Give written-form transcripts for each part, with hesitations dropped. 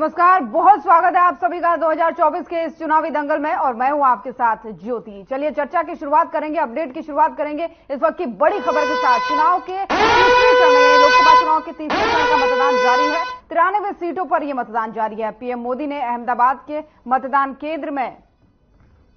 नमस्कार, बहुत स्वागत है आप सभी का 2024 के इस चुनावी दंगल में और मैं हूं आपके साथ ज्योति। चलिए चर्चा की शुरुआत करेंगे, अपडेट की शुरुआत करेंगे इस वक्त की बड़ी खबर के साथ। चुनाव के तीसरे चरण यानी लोकसभा चुनाव के तीसरे चरण का मतदान जारी है। 93 सीटों पर यह मतदान जारी है। पीएम मोदी ने अहमदाबाद के मतदान केंद्र में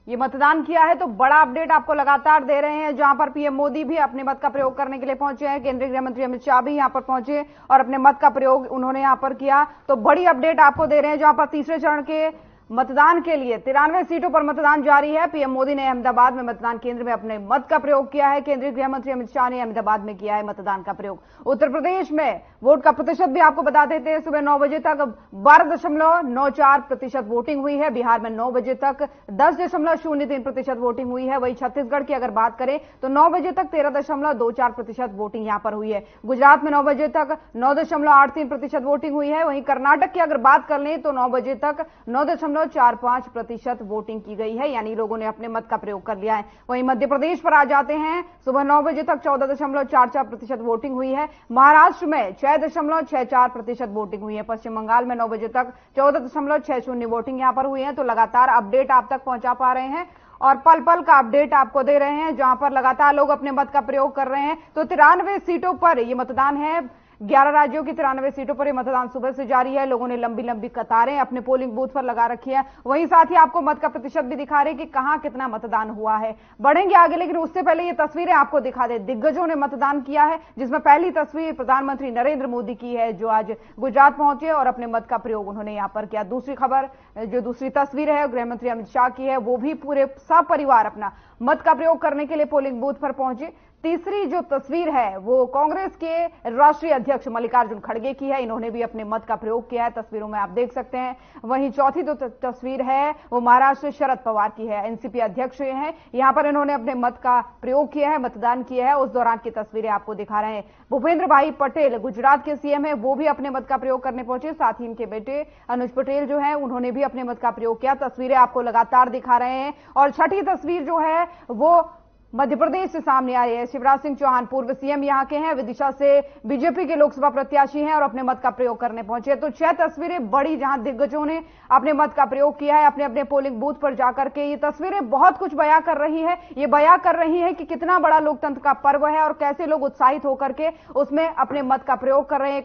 ये मतदान किया है, तो बड़ा अपडेट आपको लगातार दे रहे हैं, जहां पर पीएम मोदी भी अपने मत का प्रयोग करने के लिए पहुंचे हैं। केंद्रीय गृह मंत्री अमित शाह भी यहां पर पहुंचे और अपने मत का प्रयोग उन्होंने यहां पर किया। तो बड़ी अपडेट आपको दे रहे हैं, जहां पर तीसरे चरण के मतदान के लिए 93 सीटों पर मतदान जारी है। पीएम मोदी ने अहमदाबाद में मतदान केंद्र में अपने मत का प्रयोग किया है। केंद्रीय गृह मंत्री अमित शाह ने अहमदाबाद में किया है मतदान का प्रयोग। उत्तर प्रदेश में वोट का प्रतिशत भी आपको बता देते हैं। सुबह 9 बजे तक 12.94% वोटिंग हुई है। बिहार में 9 बजे तक 10.03% वोटिंग हुई है। वहीं छत्तीसगढ़ की अगर बात करें तो 9 बजे तक 13.24% वोटिंग यहां पर हुई है। गुजरात में 9 बजे तक 9.83% वोटिंग हुई है। वहीं कर्नाटक की अगर बात कर लें तो 9 बजे तक 9.45% वोटिंग की गई है, यानी लोगों ने अपने मत का प्रयोग कर लिया है। वहीं मध्य प्रदेश पर आ जाते हैं। सुबह 9 बजे तक 14.44% वोटिंग हुई है। महाराष्ट्र में 6.64% वोटिंग हुई है। पश्चिम बंगाल में 9 बजे तक 14.60 वोटिंग यहां पर हुई है। तो लगातार अपडेट आप तक पहुंचा पा रहे हैं और पल पल का अपडेट आपको दे रहे हैं, जहां पर लगातार लोग अपने मत का प्रयोग कर रहे हैं। तो 93 सीटों पर यह मतदान है। 11 राज्यों की 93 सीटों पर यह मतदान सुबह से जारी है। लोगों ने लंबी लंबी कतारें अपने पोलिंग बूथ पर लगा रखी है। वहीं साथ ही आपको मत का प्रतिशत भी दिखा रहे हैं कि कहां कितना मतदान हुआ है। बढ़ेंगे आगे, लेकिन उससे पहले ये तस्वीरें आपको दिखा दे। दिग्गजों ने मतदान किया है, जिसमें पहली तस्वीर प्रधानमंत्री नरेंद्र मोदी की है, जो आज गुजरात पहुंचे और अपने मत का प्रयोग उन्होंने यहां पर किया। दूसरी खबर, जो दूसरी तस्वीर है गृह मंत्री अमित शाह की है, वो भी पूरे सपरिवार अपना मत का प्रयोग करने के लिए पोलिंग बूथ पर पहुंचे। तीसरी जो तस्वीर है वो कांग्रेस के राष्ट्रीय अध्यक्ष मल्लिकार्जुन खड़गे की है। इन्होंने भी अपने मत का प्रयोग किया है, तस्वीरों में आप देख सकते हैं। वहीं चौथी जो तस्वीर है वो महाराष्ट्र शरद पवार की है, एनसीपी अध्यक्ष हैं। यहां पर इन्होंने अपने मत का प्रयोग किया है, मतदान किया है। उस दौरान की तस्वीरें आपको दिखा रहे हैं। भूपेंद्र भाई पटेल गुजरात के सीएम है, वो भी अपने मत का प्रयोग करने पहुंचे। साथ ही इनके बेटे अनुज पटेल जो है, उन्होंने भी अपने मत का प्रयोग किया। तस्वीरें आपको लगातार दिखा रहे हैं। और छठी तस्वीर जो है वो मध्य प्रदेश से सामने आई है। शिवराज सिंह चौहान पूर्व सीएम यहां के हैं, विदिशा से बीजेपी के लोकसभा प्रत्याशी हैं और अपने मत का प्रयोग करने पहुंचे। तो 6 तस्वीरें बड़ी, जहां दिग्गजों ने अपने मत का प्रयोग किया है अपने अपने पोलिंग बूथ पर जाकर के। ये तस्वीरें बहुत कुछ बयां कर रही है। ये बयां कर रही है कि कितना बड़ा लोकतंत्र का पर्व है और कैसे लोग उत्साहित होकर के उसमें अपने मत का प्रयोग कर रहे हैं।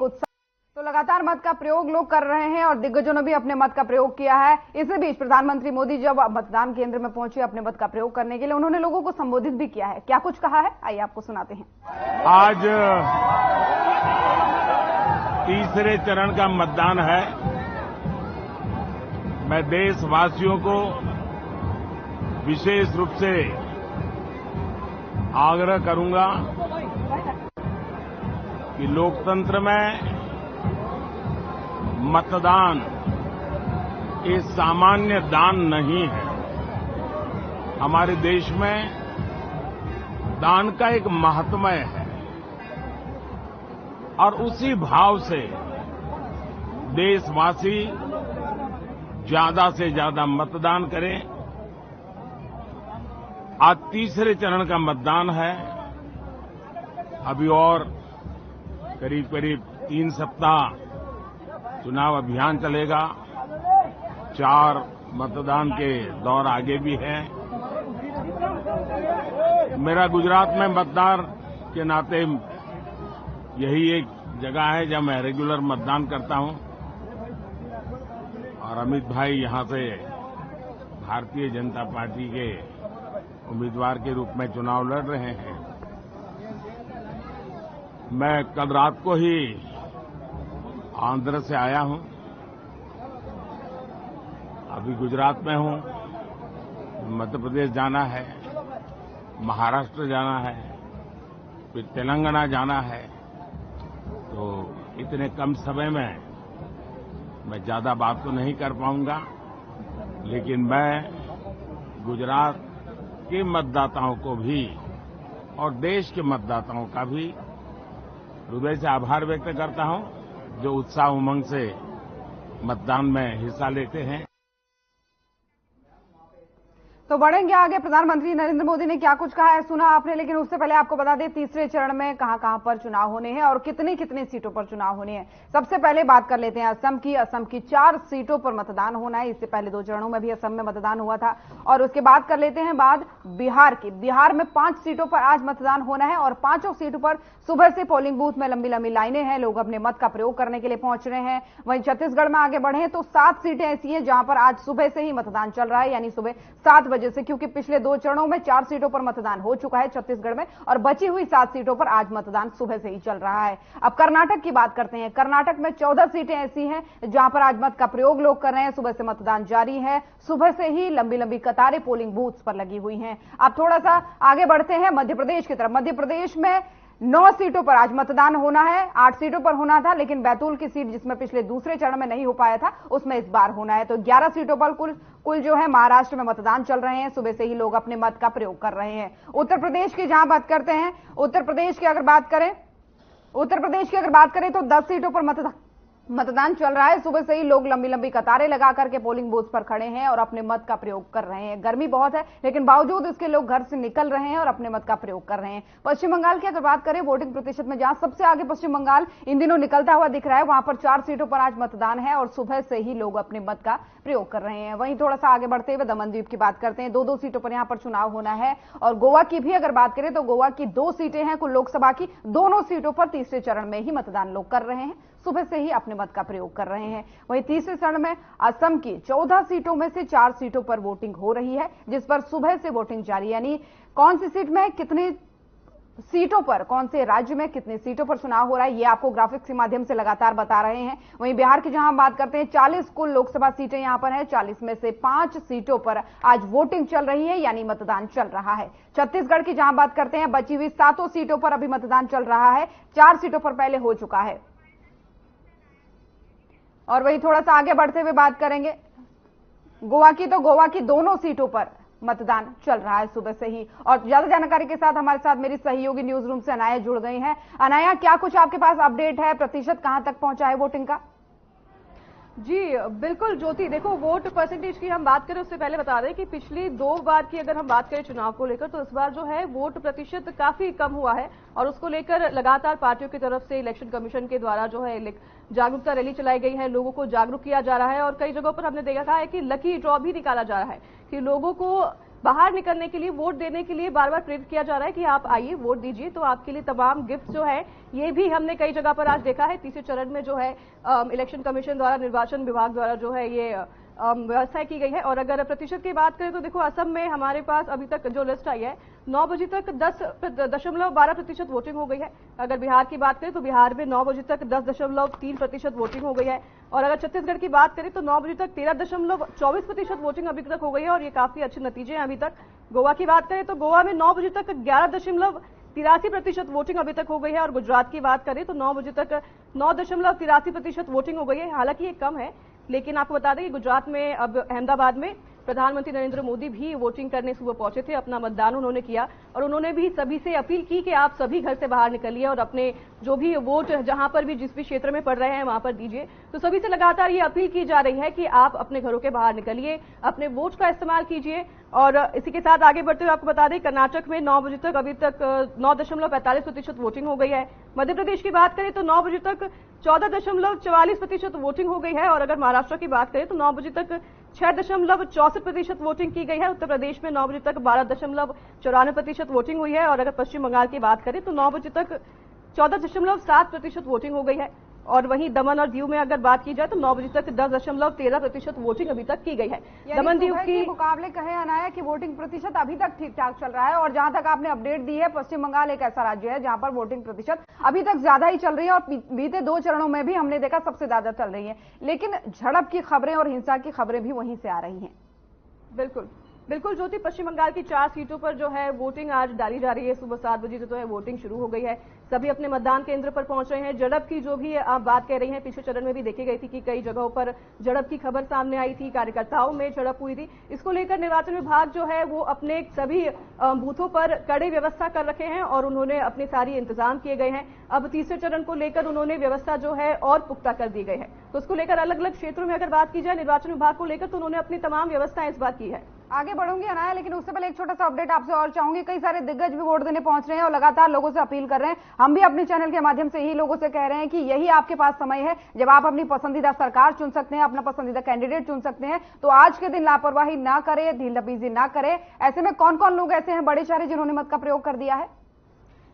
तो लगातार मत का प्रयोग लोग कर रहे हैं और दिग्गजों ने भी अपने मत का प्रयोग किया है। इसी बीच प्रधानमंत्री मोदी जब मतदान केंद्र में पहुंचे अपने मत का प्रयोग करने के लिए, उन्होंने लोगों को संबोधित भी किया है। क्या कुछ कहा है, आइए आपको सुनाते हैं। आज तीसरे चरण का मतदान है। मैं देशवासियों को विशेष रूप से आग्रह करूंगा कि लोकतंत्र में मतदान ये सामान्य दान नहीं है। हमारे देश में दान का एक महात्म्य है और उसी भाव से देशवासी ज्यादा से ज्यादा मतदान करें। आज तीसरे चरण का मतदान है। अभी और करीब करीब 3 सप्ताह चुनाव अभियान चलेगा। 4 मतदान के दौर आगे भी हैं। मेरा गुजरात में मतदान के नाते यही एक जगह है जहां मैं रेगुलर मतदान करता हूं और अमित भाई यहां से भारतीय जनता पार्टी के उम्मीदवार के रूप में चुनाव लड़ रहे हैं। मैं कल रात को ही आंध्र से आया हूं, अभी गुजरात में हूं। मध्य प्रदेश जाना है, महाराष्ट्र जाना है, फिर तेलंगाना जाना है। तो इतने कम समय में मैं ज्यादा बात तो नहीं कर पाऊंगा, लेकिन मैं गुजरात के मतदाताओं को भी और देश के मतदाताओं का भी हृदय से आभार व्यक्त करता हूं, जो उत्साह उमंग से मतदान में हिस्सा लेते हैं। तो बढ़ेंगे आगे। प्रधानमंत्री नरेंद्र मोदी ने क्या कुछ कहा है सुना आपने, लेकिन उससे पहले आपको बता दें तीसरे चरण में कहां पर चुनाव होने हैं और कितनी कितनी सीटों पर चुनाव होने हैं। सबसे पहले बात कर लेते हैं असम की। असम की 4 सीटों पर मतदान होना है। इससे पहले 2 चरणों में भी असम में मतदान हुआ था। और उसके बाद कर लेते हैं बात बिहार की। बिहार में 5 सीटों पर आज मतदान होना है और 5 सीटों पर सुबह से पोलिंग बूथ में लंबी लंबी लाइनें हैं, लोग अपने मत का प्रयोग करने के लिए पहुंच रहे हैं। वहीं छत्तीसगढ़ में आगे बढ़े तो 7 सीटें ऐसी हैं जहां पर आज सुबह से ही मतदान चल रहा है, यानी सुबह 7 बजे से, क्योंकि पिछले 2 चरणों में 4 सीटों पर मतदान हो चुका है छत्तीसगढ़ में और बची हुई 7 सीटों पर आज मतदान सुबह से ही चल रहा है। अब कर्नाटक की बात करते हैं। कर्नाटक में 14 सीटें ऐसी हैं जहां पर आज मत का प्रयोग लोग कर रहे हैं। सुबह से मतदान जारी है, सुबह से ही लंबी लंबी कतारें पोलिंग बूथ्स पर लगी हुई हैं। अब थोड़ा सा आगे बढ़ते हैं मध्य प्रदेश की तरफ। मध्य प्रदेश में 9 सीटों पर आज मतदान होना है। 8 सीटों पर होना था, लेकिन बैतूल की सीट जिसमें पिछले दूसरे चरण में नहीं हो पाया था, उसमें इस बार होना है। तो 11 सीटों पर कुल जो है महाराष्ट्र में मतदान चल रहे हैं। सुबह से ही लोग अपने मत का प्रयोग कर रहे हैं। उत्तर प्रदेश की जहां बात करते हैं, उत्तर प्रदेश की अगर बात करें तो 10 सीटों पर मतदान चल रहा है। सुबह से ही लोग लंबी लंबी कतारें लगा करके पोलिंग बूथ पर खड़े हैं और अपने मत का प्रयोग कर रहे हैं। गर्मी बहुत है, लेकिन बावजूद इसके लोग घर से निकल रहे हैं और अपने मत का प्रयोग कर रहे हैं। पश्चिम बंगाल की अगर बात करें वोटिंग प्रतिशत में, जहां सबसे आगे पश्चिम बंगाल इन दिनों निकलता हुआ दिख रहा है, वहां पर 4 सीटों पर आज मतदान है और सुबह से ही लोग अपने मत का प्रयोग कर रहे हैं। वहीं थोड़ा सा आगे बढ़ते हुए दमन द्वीप की बात करते हैं। 2-2 सीटों पर यहां पर चुनाव होना है। और गोवा की भी अगर बात करें तो गोवा की 2 सीटें हैं कुल लोकसभा की। दोनों सीटों पर तीसरे चरण में ही मतदान लोग कर रहे हैं, सुबह से ही अपने मत का प्रयोग कर रहे हैं। वहीं तीसरे चरण में असम की 14 सीटों में से 4 सीटों पर वोटिंग हो रही है, जिस पर सुबह से वोटिंग जारी, यानी कौन सी सीट में कितनी सीटों पर, कौन से राज्य में कितनी सीटों पर चुनाव हो रहा है, ये आपको ग्राफिक्स के माध्यम से लगातार बता रहे हैं। वहीं बिहार की जहां बात करते हैं, 40 कुल लोकसभा सीटें यहां पर हैं। 40 में से 5 सीटों पर आज वोटिंग चल रही है, यानी मतदान चल रहा है। छत्तीसगढ़ की जहां बात करते हैं, बची हुई 7 सीटों पर अभी मतदान चल रहा है। 4 सीटों पर पहले हो चुका है। और वही थोड़ा सा आगे बढ़ते हुए बात करेंगे गोवा की, तो गोवा की दोनों सीटों पर मतदान चल रहा है सुबह से ही। और ज्यादा जानकारी के साथ हमारे साथ मेरी सहयोगी न्यूज रूम से अनाया जुड़ गई हैं। अनाया, क्या कुछ आपके पास अपडेट है? प्रतिशत कहां तक पहुंचा है वोटिंग का? जी बिल्कुल ज्योति, देखो वोट परसेंटेज की हम बात करें उससे पहले बता दें कि पिछली 2 बार की अगर हम बात करें चुनाव को लेकर, तो इस बार जो है वोट प्रतिशत काफी कम हुआ है और उसको लेकर लगातार पार्टियों की तरफ से इलेक्शन कमीशन के द्वारा जो है जागरूकता रैली चलाई गई है, लोगों को जागरूक किया जा रहा है। और कई जगहों पर हमने देखा है कि लकी ड्रॉ भी निकाला जा रहा है कि लोगों को बाहर निकलने के लिए, वोट देने के लिए बार बार प्रेरित किया जा रहा है कि आप आइए वोट दीजिए। तो आपके लिए तमाम गिफ्ट जो है ये भी हमने कई जगह पर आज देखा है। तीसरे चरण में जो है इलेक्शन कमीशन द्वारा, निर्वाचन विभाग द्वारा जो है ये व्यवस्था की गई है। और अगर प्रतिशत की बात करें तो देखो असम में हमारे पास अभी तक जो लिस्ट आई है 9 बजे तक 10.12% वोटिंग हो गई है। अगर बिहार की बात करें तो बिहार में 9 बजे तक 10.3% वोटिंग हो गई है। और अगर छत्तीसगढ़ की बात करें तो 9 बजे तक 13.24% वोटिंग अभी तक हो गई है और ये काफी अच्छे नतीजे हैं अभी तक। गोवा की बात करें तो गोवा में 9 बजे तक 11.83% वोटिंग अभी तक हो गई है। और गुजरात की बात करें तो 9 बजे तक 9.83% वोटिंग हो गई है। हालांकि ये कम है, लेकिन आपको बता दें कि गुजरात में अब अहमदाबाद में प्रधानमंत्री नरेंद्र मोदी भी वोटिंग करने सुबह पहुंचे थे, अपना मतदान उन्होंने किया और उन्होंने भी सभी से अपील की कि आप सभी घर से बाहर निकलिए और अपने जो भी वोट जहां पर भी जिस भी क्षेत्र में पड़ रहे हैं वहां पर दीजिए। तो सभी से लगातार ये अपील की जा रही है कि आप अपने घरों के बाहर निकलिए, अपने वोट का इस्तेमाल कीजिए। और इसी के साथ आगे बढ़ते हुए आपको बता दें कर्नाटक में 9 बजे तक अभी तक 9.45% वोटिंग हो गई है। मध्य प्रदेश की बात करें तो 9 बजे तक 14.44% वोटिंग हो गई है। और अगर महाराष्ट्र की बात करें तो 9 बजे तक 6.64% वोटिंग की गई है। उत्तर प्रदेश में 9 बजे तक 12.94% वोटिंग हुई है। और अगर पश्चिम बंगाल की बात करें तो 9 बजे तक 14.7% वोटिंग हो गई है। और वहीं दमन और दीव में अगर बात की जाए तो 9 बजे तक 10.13% वोटिंग अभी तक की गई है। दमन दीव के मुकाबले कहे अनाया कि वोटिंग प्रतिशत अभी तक ठीक ठाक चल रहा है। और जहां तक आपने अपडेट दी है, पश्चिम बंगाल एक ऐसा राज्य है जहां पर वोटिंग प्रतिशत अभी तक ज्यादा ही चल रही है और बीते 2 चरणों में भी हमने देखा सबसे ज्यादा चल रही है। लेकिन झड़प की खबरें और हिंसा की खबरें भी वहीं से आ रही हैं। बिल्कुल बिल्कुल ज्योति, पश्चिम बंगाल की 4 सीटों पर जो है वोटिंग आज डाली जा रही है। सुबह 7 बजे से जो है वोटिंग शुरू हो गई है। सभी अपने मतदान केंद्र पर पहुंच रहे हैं। झड़प की जो भी आप बात कह रही हैं, पिछले चरण में भी देखी गई थी कि कई जगहों पर झड़प की खबर सामने आई थी, कार्यकर्ताओं में झड़प हुई थी। इसको लेकर निर्वाचन विभाग जो है वो अपने सभी बूथों पर कड़ी व्यवस्था कर रखे हैं और उन्होंने अपने सारी इंतजाम किए गए हैं। अब तीसरे चरण को लेकर उन्होंने व्यवस्था जो है और पुख्ता कर दी गई है। तो उसको लेकर अलग अलग क्षेत्रों में अगर बात की जाए निर्वाचन विभाग को लेकर तो उन्होंने अपनी तमाम व्यवस्थाएं इस बार की है। आगे बढ़ूंगी अनाया, लेकिन उससे पहले एक छोटा सा अपडेट आपसे और चाहूंगी। कई सारे दिग्गज भी वोट देने पहुंच रहे हैं और लगातार लोगों से अपील कर रहे हैं। हम भी अपने चैनल के माध्यम से ही लोगों से कह रहे हैं कि यही आपके पास समय है जब आप अपनी पसंदीदा सरकार चुन सकते हैं, अपना पसंदीदा कैंडिडेट चुन सकते हैं। तो आज के दिन लापरवाही ना करें, ढीलतपीजी ना करें। ऐसे में कौन कौन लोग ऐसे हैं बड़े शहरी जिन्होंने मत का प्रयोग कर दिया है?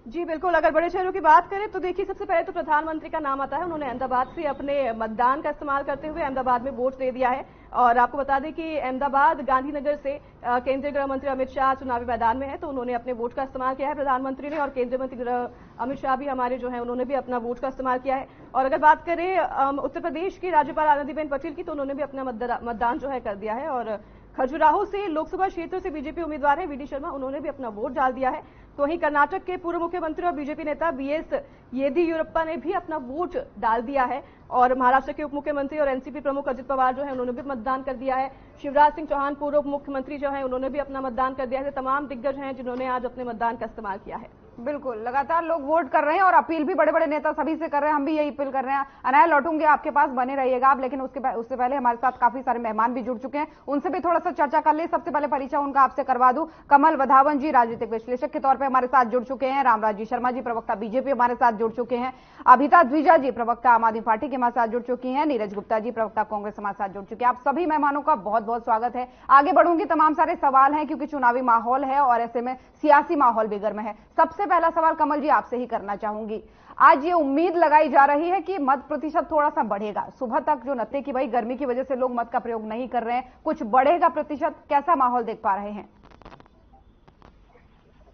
जी बिल्कुल, अगर बड़े शहरों की बात करें तो देखिए, सबसे पहले तो प्रधानमंत्री का नाम आता है। उन्होंने अहमदाबाद से अपने मतदान का इस्तेमाल करते हुए अहमदाबाद में वोट दे दिया है। और आपको बता दें कि अहमदाबाद गांधीनगर से केंद्रीय गृह मंत्री अमित शाह चुनावी मैदान में है, तो उन्होंने अपने वोट का इस्तेमाल किया है प्रधानमंत्री ने। और केंद्रीय मंत्री गृह अमित शाह भी हमारे जो है, उन्होंने भी अपना वोट का इस्तेमाल किया है। और अगर बात करें उत्तर प्रदेश की राज्यपाल आनंदीबेन पटेल की, तो उन्होंने भी अपना मतदान जो है कर दिया है। और खजुराहो से लोकसभा क्षेत्र से बीजेपी उम्मीदवार है वीडी शर्मा, उन्होंने भी अपना वोट डाल दिया है। तो वहीं कर्नाटक के पूर्व मुख्यमंत्री और बीजेपी नेता बीएस येदियुरप्पा ने भी अपना वोट डाल दिया है। और महाराष्ट्र के उप मुख्यमंत्री और एनसीपी प्रमुख अजित पवार जो है, उन्होंने भी मतदान कर दिया है। शिवराज सिंह चौहान पूर्व उप मुख्यमंत्री जो है, उन्होंने भी अपना मतदान कर दिया है। तमाम दिग्गज हैं जिन्होंने आज अपने मतदान का इस्तेमाल किया है। बिल्कुल, लगातार लोग वोट कर रहे हैं और अपील भी बड़े बड़े नेता सभी से कर रहे हैं। हम भी यही अपील कर रहे हैं। अनाया, लौटूंगे आपके पास, बने रहिएगा आप, लेकिन उससे पहले हमारे साथ काफी सारे मेहमान भी जुड़ चुके हैं, उनसे भी थोड़ा सा चर्चा कर ले। सबसे पहले परिचय उनका आपसे करवा दूं। कमल वधावन जी राजनीतिक विश्लेषक के तौर पर हमारे साथ जुड़ चुके हैं। रामराज जी शर्मा जी प्रवक्ता बीजेपी हमारे साथ जुड़ चुके हैं। अभिता द्विजा जी प्रवक्ता आम आदमी पार्टी के हमारे साथ जुड़ चुकी हैं। नीरज गुप्ता जी प्रवक्ता कांग्रेस हमारे साथ जुड़ चुके हैं। आप सभी मेहमानों का बहुत बहुत स्वागत है। आगे बढ़ूंगी, तमाम सारे सवाल हैं क्योंकि चुनावी माहौल है और ऐसे में सियासी माहौल भी गर्म है। सबसे पहला सवाल कमल जी आपसे ही करना चाहूंगी। आज ये उम्मीद लगाई जा रही है कि मत प्रतिशत थोड़ा सा बढ़ेगा। सुबह तक जो नत्थे की भाई गर्मी की वजह से लोग मत का प्रयोग नहीं कर रहे हैं, कुछ बढ़ेगा प्रतिशत, कैसा माहौल देख पा रहे हैं?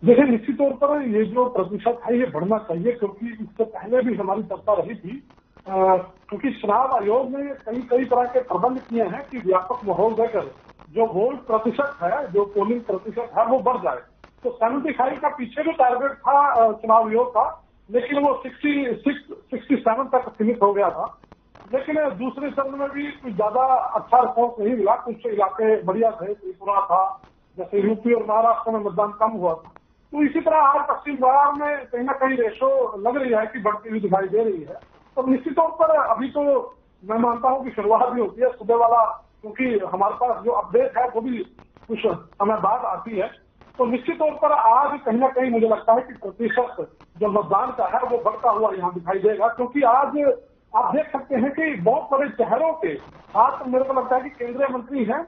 देखिए, निश्चित तौर पर ये जो प्रतिशत है ये बढ़ना चाहिए, क्योंकि इससे पहले भी हमारी चर्चा रही थी। क्योंकि चुनाव आयोग ने कई तरह के प्रबंध किए हैं कि व्यापक माहौल देकर जो वोट प्रतिशत है, जो पोलिंग प्रतिशत है, वो बढ़ जाए। तो 75 का पीछे भी टारगेट था चुनाव आयोग का, लेकिन वो 67 तक सीमित हो गया था। लेकिन दूसरे चरण में भी कुछ ज्यादा अच्छा रिस्पॉन्स नहीं मिला। कुछ इलाके बढ़िया थे, त्रिपुरा था, जैसे यूपी और महाराष्ट्र में मतदान कम हुआ था। तो इसी तरह आज पश्चिम बंगाल में कहीं ना कहीं रेशो लग रही है कि बढ़ती हुई दिखाई दे रही है। तो निश्चित तौर पर अभी तो मैं मानता हूं कि शुरुआत भी होती है सुबह वाला, क्योंकि हमारे पास जो अपडेट है वो भी कुछ समय बाद आती है। तो निश्चित तौर पर आज कहीं ना कहीं मुझे लगता है कि प्रतिशत जो मतदान का है वो बढ़ता हुआ यहाँ दिखाई देगा। क्योंकि आज आप देख सकते हैं कि बहुत बड़े शहरों के आज तो मेरे को लगता है कि केंद्रीय मंत्री हैं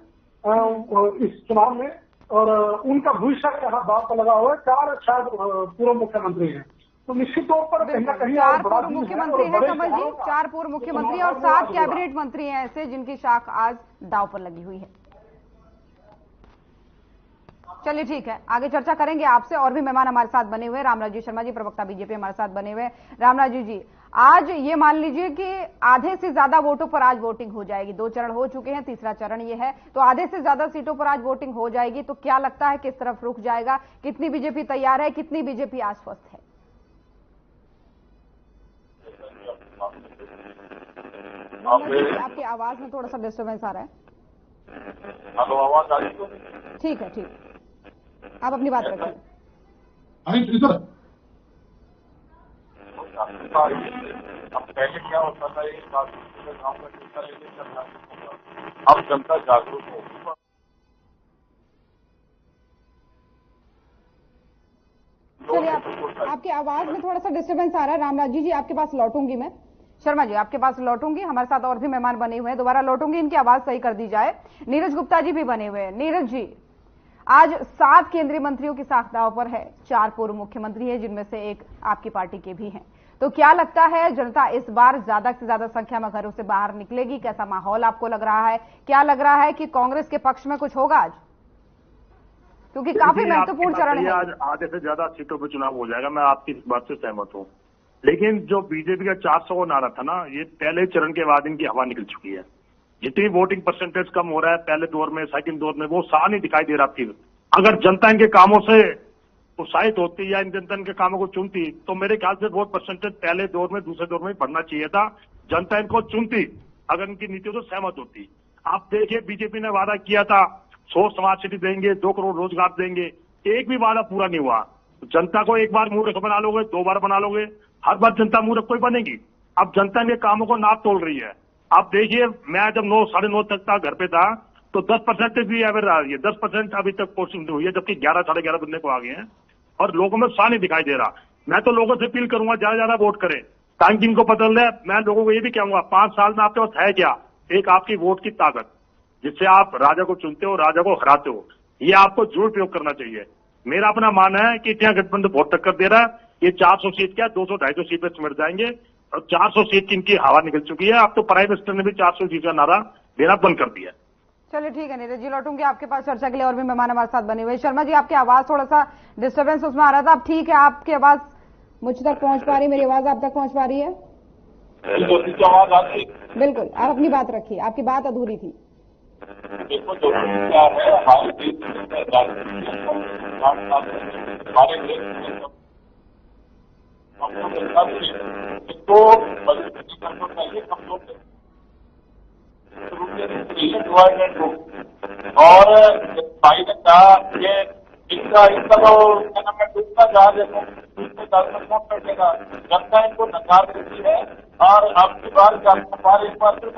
इस चुनाव में, और उनका भविष्य यहाँ बात लगा हुआ है। 4 शायद पूर्व मुख्यमंत्री हैं। तो निश्चित तौर पर कहीं ना कहीं 4 पूर्व मुख्यमंत्री हैं कमल जी, 4 पूर्व मुख्यमंत्री और 7 कैबिनेट मंत्री हैं ऐसे जिनकी शाख आज दांव पर लगी हुई है। चलिए ठीक है, आगे चर्चा करेंगे आपसे। और भी मेहमान हमारे साथ बने हुए हैं। रामराज जी शर्मा जी प्रवक्ता बीजेपी हमारे साथ बने हुए हैं। रामराज जी, आज ये मान लीजिए कि आधे से ज्यादा वोटों पर आज वोटिंग हो जाएगी। 2 चरण हो चुके हैं, तीसरा चरण ये है, तो आधे से ज्यादा सीटों पर आज वोटिंग हो जाएगी। तो क्या लगता है किस तरफ रुख जाएगा? कितनी बीजेपी तैयार है, कितनी बीजेपी आश्वस्त है? आपकी आवाज में थोड़ा सा डिस्टर्बेंस आ रहा है। हेलो, आवाज आ रही है? ठीक है, ठीक, आप अपनी बात रखिए। अब पहले क्या होता था, एक गांव का टीका लेके चलना, अब जनता जागरूक हो। चलिए, आपकी आवाज में थोड़ा सा डिस्टर्बेंस आ रहा है। रामराज जी आपके पास लौटूंगी मैं। शर्मा जी आपके पास लौटूंगी। हमारे साथ और भी मेहमान बने हुए हैं, दोबारा लौटूंगी, इनकी आवाज सही कर दी जाए। नीरज गुप्ता जी भी बने हुए हैं। नीरज जी, आज 7 केंद्रीय मंत्रियों की साख दांव पर है। 4 पूर्व मुख्यमंत्री हैं, जिनमें से एक आपकी पार्टी के भी हैं। तो क्या लगता है जनता इस बार ज्यादा से ज्यादा संख्या में घरों से बाहर निकलेगी? कैसा माहौल आपको लग रहा है? क्या लग रहा है कि कांग्रेस के पक्ष में कुछ होगा आज? क्योंकि काफी महत्वपूर्ण चरण है। आज आधे से ज्यादा सीटों पर चुनाव हो जाएगा, मैं आपकी इस बात से सहमत हूँ। लेकिन जो बीजेपी का 400 नारा था ना, ये पहले चरण के बाद इनकी हवा निकल चुकी है। जितनी वोटिंग परसेंटेज कम हो रहा है पहले दौर में, सेकंड दौर में, वो साफ नहीं दिखाई दे रहा थी। अगर जनता इनके कामों से उत्साहित होती या इन जनता इनके कामों को चुनती, तो मेरे ख्याल से वोट परसेंटेज पहले दौर में, दूसरे दौर में बढ़ना चाहिए था। जनता इनको चुनती अगर इनकी नीतियों से सहमत होती। आप देखिए, बीजेपी ने वादा किया था 100 स्मार्ट सिटी देंगे, 2 करोड़ रोजगार देंगे, एक भी वादा पूरा नहीं हुआ। जनता को एक बार मूर्ख बना लोगे, 2 बार बना लोगे, हर बार जनता मूर्ख कोई बनेगी। अब जनता इनके कामों को नाप तोल रही है। आप देखिए, मैं जब 9, साढ़े 9 तक था घर पे था, तो 10% भी एवरेज आ रही है। 10% अभी तक पोस्टिंग नहीं हुई है, जबकि 11 साढ़े 11 बनने को आ गए हैं और लोगों में उत्साह नहीं दिखाई दे रहा। मैं तो लोगों से अपील करूंगा ज्यादा वोट करें ताकि इनको पता चले। मैं लोगों को ये भी कहूंगा 5 साल में आपके पास है क्या, एक आपकी वोट की ताकत जिससे आप राजा को चुनते हो, राजा को हराते हो, ये आपको जरूर प्रयोग करना चाहिए। मेरा अपना मानना है कि इंडिया गठबंधन बहुत टक्कर दे रहा है। ये 400 सीट क्या 200-250 सीट पे सिमट जाएंगे और 400 सीट की इनकी हवा निकल चुकी है। अब तो प्राइम मिनिस्टर ने भी 400 सीट का नारा देना बंद कर दिया है। चलिए ठीक है नीरज जी, लौटूंगी आपके पास चर्चा के लिए। और भी मेहमान हमारे साथ बने हुए। शर्मा जी, आपकी आवाज थोड़ा सा डिस्टर्बेंस उसमें आ रहा था, अब ठीक है? आपकी आवाज मुझ तक पहुंच पा रही, मेरी आवाज आप तक पहुंच पा रही है? आवाज आ रही है? बिल्कुल, आप अपनी बात रखिए, आपकी बात अधूरी थी। देखो जो क्या है हमारे देश तो और बाइडेन का ये इनका तो क्या नाम है डूबता जहाज है, कौन बैठेगा? जनता इनको नकार देती है और आपकी बार एक बार फिर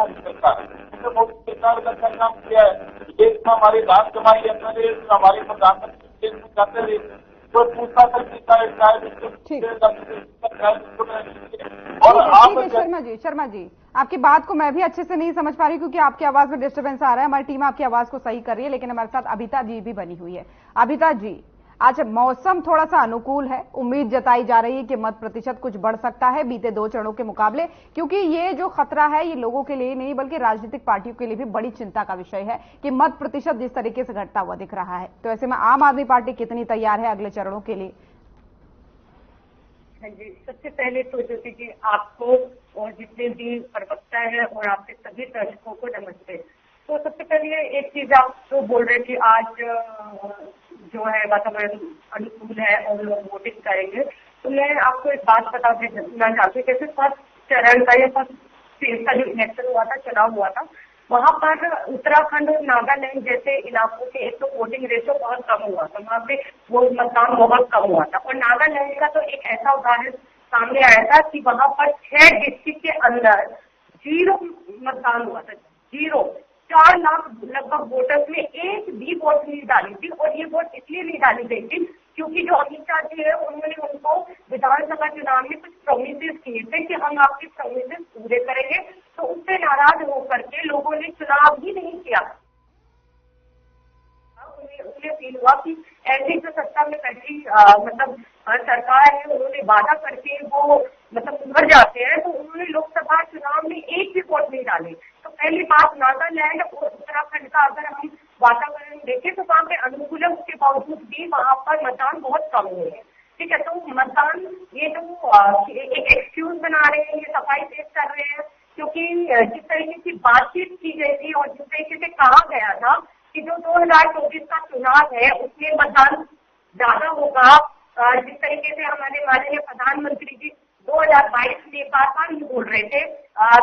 मोदी सरकार का काम किया है। देश में हमारी राज कमाई है, हमारी प्रधानमंत्री देश में जाते रहे तो पूछता और आप शर्मा जी आपकी बात को मैं भी अच्छे से नहीं समझ पा रही क्योंकि आपकी आवाज में डिस्टर्बेंस आ रहा है। हमारी टीम आपकी आवाज को सही कर रही है, लेकिन हमारे साथ अभिता जी भी बनी हुई है। अभिता जी, आज मौसम थोड़ा सा अनुकूल है, उम्मीद जताई जा रही है कि मत प्रतिशत कुछ बढ़ सकता है बीते 2 चरणों के मुकाबले, क्योंकि ये जो खतरा है ये लोगों के लिए नहीं बल्कि राजनीतिक पार्टियों के लिए भी बड़ी चिंता का विषय है कि मत प्रतिशत जिस तरीके से घटता हुआ दिख रहा है। तो ऐसे में आम आदमी पार्टी कितनी तैयार है अगले चरणों के लिए? हाँ जी, सबसे पहले तो ज्योति जी आपको और जितने भी प्रवक्ता है और आपके सभी दर्शकों को नमस्ते। तो सबसे पहले एक चीज आप तो बोल रहे कि आज जो है वातावरण अनुकूल है और लोग वोटिंग करेंगे, तो मैं आपको एक बात बताना चाहती हूँ। जैसे फर्स्ट चरण का या फर्स्ट फेज का जो इलेक्शन हुआ था, चुनाव हुआ था, वहाँ पर उत्तराखंड और नागालैंड जैसे इलाकों के एक तो वोटिंग रेशो बहुत कम हुआ था, वहाँ पे वो मतदान बहुत कम हुआ था। और नागालैंड का तो एक ऐसा उदाहरण सामने आया था कि वहाँ पर 6 डिस्ट्रिक्ट के अंदर 0 मतदान हुआ था, 0। 4 लाख लगभग वोटर्स में एक भी वोट नहीं डाली थी। और ये वोट इसलिए नहीं डाली गई थी क्योंकि जो अमित शाह जी है उन्होंने उनको विधानसभा चुनाव में कुछ प्रोमिसेस किए थे कि हम आपके प्रोमिसेस पूरे करेंगे, तो उससे नाराज होकर के लोगों ने चुनाव ही नहीं किया। उन्हें फील हुआ कि ऐसी जो सत्ता में बैठी मतलब सरकार है, उन्होंने वादा करके वो मतलब उभर जाते हैं, तो उन्होंने लोकसभा चुनाव में एक भी वोट नहीं डाले। तो पहली बात, नागालैंड और उत्तराखंड का अगर हम वातावरण देखें तो वहाँ पे अनुकूल है, उसके बावजूद भी वहाँ पर मतदान बहुत कम हुए हैं। ठीक है, तो मतदान ये जो एक एक्सक्यूज बना रहे हैं, ये सफाई पेश कर रहे हैं, क्योंकि जिस तरीके की बातचीत की गई थी और जिस तरीके से कहा गया था कि जो 2024 का चुनाव है उसमें मतदान ज्यादा होगा, जिस तरीके से हमारे माननीय प्रधानमंत्री जी 2022 में बार ये बोल रहे थे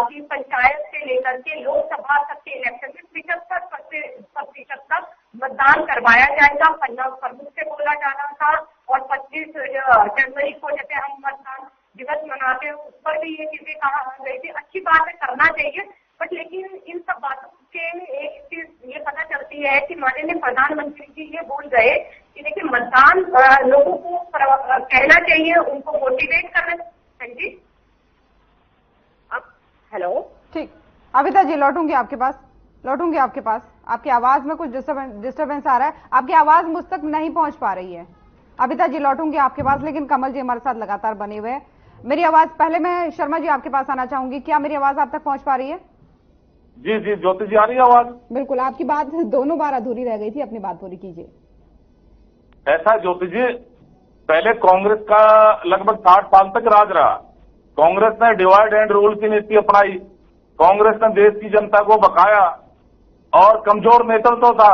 कि पंचायत से लेकर के लोकसभा तक के इलेक्शन में 75% तक मतदान करवाया जाएगा, पन्ना प्रमुख से बोला जा रहा था। और 25 जनवरी को जैसे हम मतदान दिवस मनाते हैं उस पर भी ये चीजें कहा गई थी। अच्छी बात है, करना चाहिए, बट लेकिन इन सब बातों के एक चीज ये पता चलती है कि माननीय प्रधानमंत्री जी ये बोल गए कि देखिए मतदान लोगों को कहना चाहिए, उनको मोटिवेट करना चाहिए। हेलो, ठीक, अभिता जी लौटूंगी आपके पास। आपकी आवाज में कुछ डिस्टर्बेंस आ रहा है, आपकी आवाज मुझ तक नहीं पहुंच पा रही है। अभिता जी लौटूंगी आपके पास, लेकिन कमल जी हमारे साथ लगातार बने हुए हैं। मेरी आवाज, पहले मैं शर्मा जी आपके पास आना चाहूंगी, क्या मेरी आवाज आप तक पहुंच पा रही है? जी जी ज्योति जी आ रही है आवाज? बिल्कुल, आपकी बात दोनों बार अधूरी रह गई थी, अपनी बात पूरी कीजिए। ऐसा ज्योति जी, पहले कांग्रेस का लगभग 60 साल तक राज रहा। कांग्रेस ने डिवाइड एंड रूल की नीति अपनाई, कांग्रेस ने देश की जनता को बकाया और कमजोर नेतृत्व था।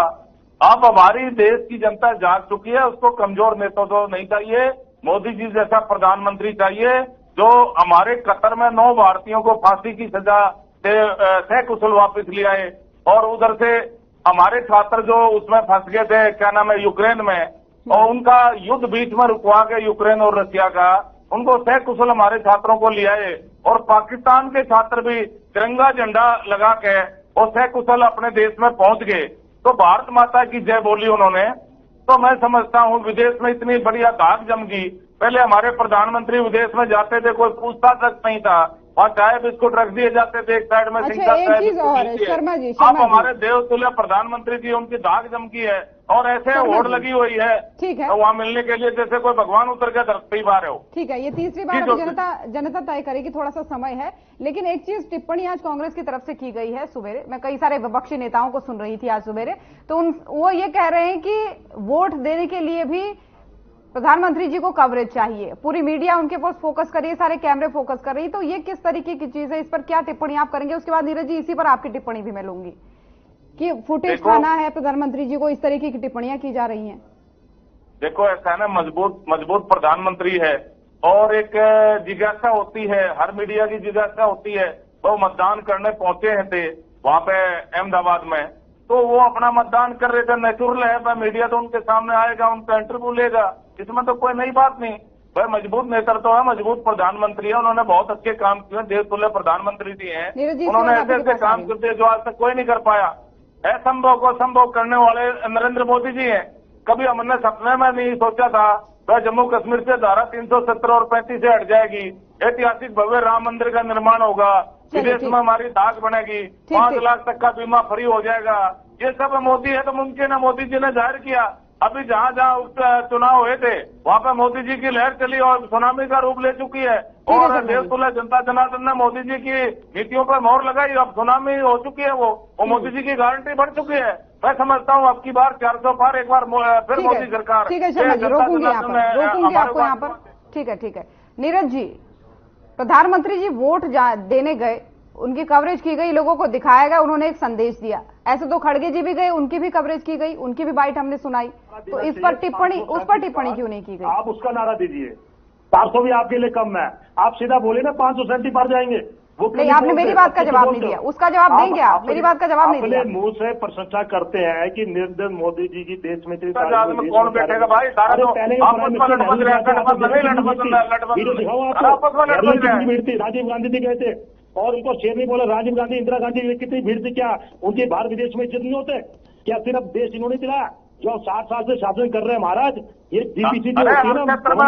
अब हमारी देश की जनता जाग चुकी है, उसको कमजोर नेतृत्व नहीं चाहिए, मोदी जी जैसा प्रधानमंत्री चाहिए जो हमारे कतर में 9 भारतीयों को फांसी की सजा से सकुशल वापस ले आए। और उधर से हमारे छात्र जो उसमें फंस गए थे, क्या नाम है, यूक्रेन में, और उनका युद्ध बीच में रुकवा के यूक्रेन और रशिया का, उनको सकुशल हमारे छात्रों को ले आए। और पाकिस्तान के छात्र भी तिरंगा झंडा लगा के और सकुशल अपने देश में पहुंच गए। तो भारत माता की जय बोली उन्होंने। तो मैं समझता हूं विदेश में इतनी बढ़िया धाक जमगी। पहले हमारे प्रधानमंत्री विदेश में जाते थे, कोई पूछता तक नहीं था, और चाय बिस्कुट रख दिए जाते थे एक साइड में। अच्छा, एक चीज और शर्मा जी, आप हमारे देवतुल्य प्रधानमंत्री जी, उनकी धाक जमकी है और ऐसे होड़ लगी हुई है, ठीक है, तो वहाँ मिलने के लिए जैसे कोई भगवान उतर के धरती बार हो। ठीक है, ये तीसरी बार जनता तय करेगी, थोड़ा सा समय है। लेकिन एक चीज टिप्पणी आज कांग्रेस की तरफ से की गई है सवेरे, मैं कई सारे विपक्षी नेताओं को सुन रही थी आज सवेरे, तो वो ये कह रहे हैं कि वोट देने के लिए भी प्रधानमंत्री जी को कवरेज चाहिए, पूरी मीडिया उनके पास फोकस कर रही है, सारे कैमरे फोकस कर रही है। तो ये किस तरीके की चीज है, इस पर क्या टिप्पणी आप करेंगे? उसके बाद नीरज जी इसी पर आपकी टिप्पणी भी मैं लूंगी कि फुटेज खाना है प्रधानमंत्री जी को, इस तरीके की टिप्पणियां की जा रही हैं। देखो, ऐसा है ना, मजबूत प्रधानमंत्री है और एक जिज्ञासा होती है, हर मीडिया की जिज्ञासा होती है। वो मतदान करने पहुंचे थे वहां पे अहमदाबाद में, तो वो अपना मतदान कर रहे थे, नेचुरल है, मीडिया तो उनके सामने आएगा, उनका इंटरव्यू लेगा, इसमें तो कोई नई बात नहीं। भाई मजबूत नेतृत्व है, मजबूत प्रधानमंत्री है, उन्होंने बहुत अच्छे काम किए, देशतुल्य प्रधानमंत्री जी हैं, उन्होंने ऐसे ऐसे काम कर दिए जो आज तक कोई नहीं कर पाया। असंभव को संभव करने वाले नरेंद्र मोदी जी हैं। कभी हमने सपने में नहीं सोचा था वह जम्मू कश्मीर से धारा 370 और 35 से हट जाएगी, ऐतिहासिक भव्य राम मंदिर का निर्माण होगा, विदेश में हमारी धाक बनेगी, 5 लाख तक का बीमा फ्री हो जाएगा। ये सब मोदी है तो मुमकिन है, मोदी जी ने जाहिर किया। अभी जहां जहां चुनाव हुए थे वहां पे मोदी जी की लहर चली और सुनामी का रूप ले चुकी है, और देशतुल्य जनता जनार्दन ने मोदी जी की नीतियों पर मोहर लगाई, अब सुनामी हो चुकी है, वो मोदी जी की गारंटी बढ़ चुकी है। मैं समझता हूं अब की बार 400 पार, एक बार फिर मोदी सरकार। ठीक है शर्मा जी, रोकूंगी आपको यहाँ पर। ठीक है नीरज जी, प्रधानमंत्री जी वोट देने गए, उनकी कवरेज की गई, लोगों को दिखाया गया, उन्होंने एक संदेश दिया। ऐसे तो खड़गे जी भी गए, उनकी भी कवरेज की गई, उनकी भी बाइट हमने सुनाई, तो इस पर टिप्पणी क्यों नहीं की गई? आप उसका नारा दीजिए, 400 भी आपके लिए कम है, आप सीधा बोले ना 570 पार जाएंगे। नहीं, आपने मेरी बात का जवाब नहीं दिया, उसका जवाब देंगे आप? मेरी बात का जवाब नहीं दिया। अपने मुंह से प्रशंसा करते हैं कि नरेंद्र मोदी जी की देश में कौन बैठेगा भाई? राजीव गांधी जी गए थे और उनको शेर नहीं बोला, राजीव गांधी, इंदिरा गांधी, कितनी भीड़ थी, क्या उनके बाहर विदेश में इज्जत नहीं होते? क्या सिर्फ देश इन्होंने चलाया जो 60 साल से शासन कर रहे हैं महाराज? ये डीपीसी जो होती है ना, क्षेत्र में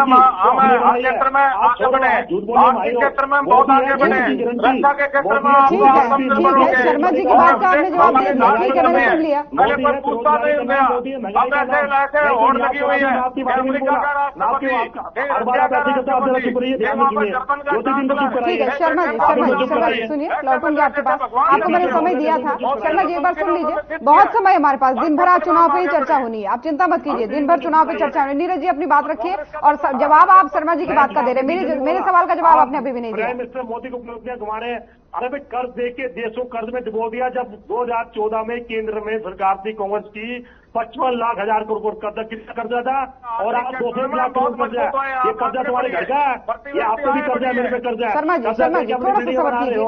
आगे बढ़े, क्षेत्र में बहुत आगे बढ़े, रक्षा के क्षेत्र में शर्मा जी की बात का आपने जवाब दे दिया, ठीक है, मैंने सुन लिया। पहले कोई पूछता नहीं गया, अब ऐसे होड़ लगी हुई है, अमेरिका का राष्ट्रपति, ठीक है शर्मा जी सुनिए, लौटूंगी आपके पास, आपको मैंने समय दिया था। शर्मा जी एक बार सुन लीजिए, बहुत समय हमारे पास, दिन भर आज चुनाव पे ही चर्चा होनी है, आप चिंता मत कीजिए, दिन भर चुनाव पे चर्चा होनी है। नीरज जी अपनी बात रखिए और जवाब आप शर्मा जी की बात का दे रहे हैं, मेरे सवाल का जवाब आपने अभी भी नहीं दिया। प्राइम मिनिस्टर मोदी को उपलब्धियां घुमा रहे हैं। अरे भाई, कर्ज दे के देश को कर्ज में डुबो दिया। जब 2014 में केंद्र में सरकार थी कांग्रेस की, 55 लाख हजार करोड़ कर्जा, कितना कर्जा था, और आज 200 लाख करोड़ कर्जा है। ये कर्जा तुम्हारे घर का है, ये आपको भी कर्जा है, मेरे पे कर्जा है। शर्मा जी थोड़ा सा सबर कीजिए,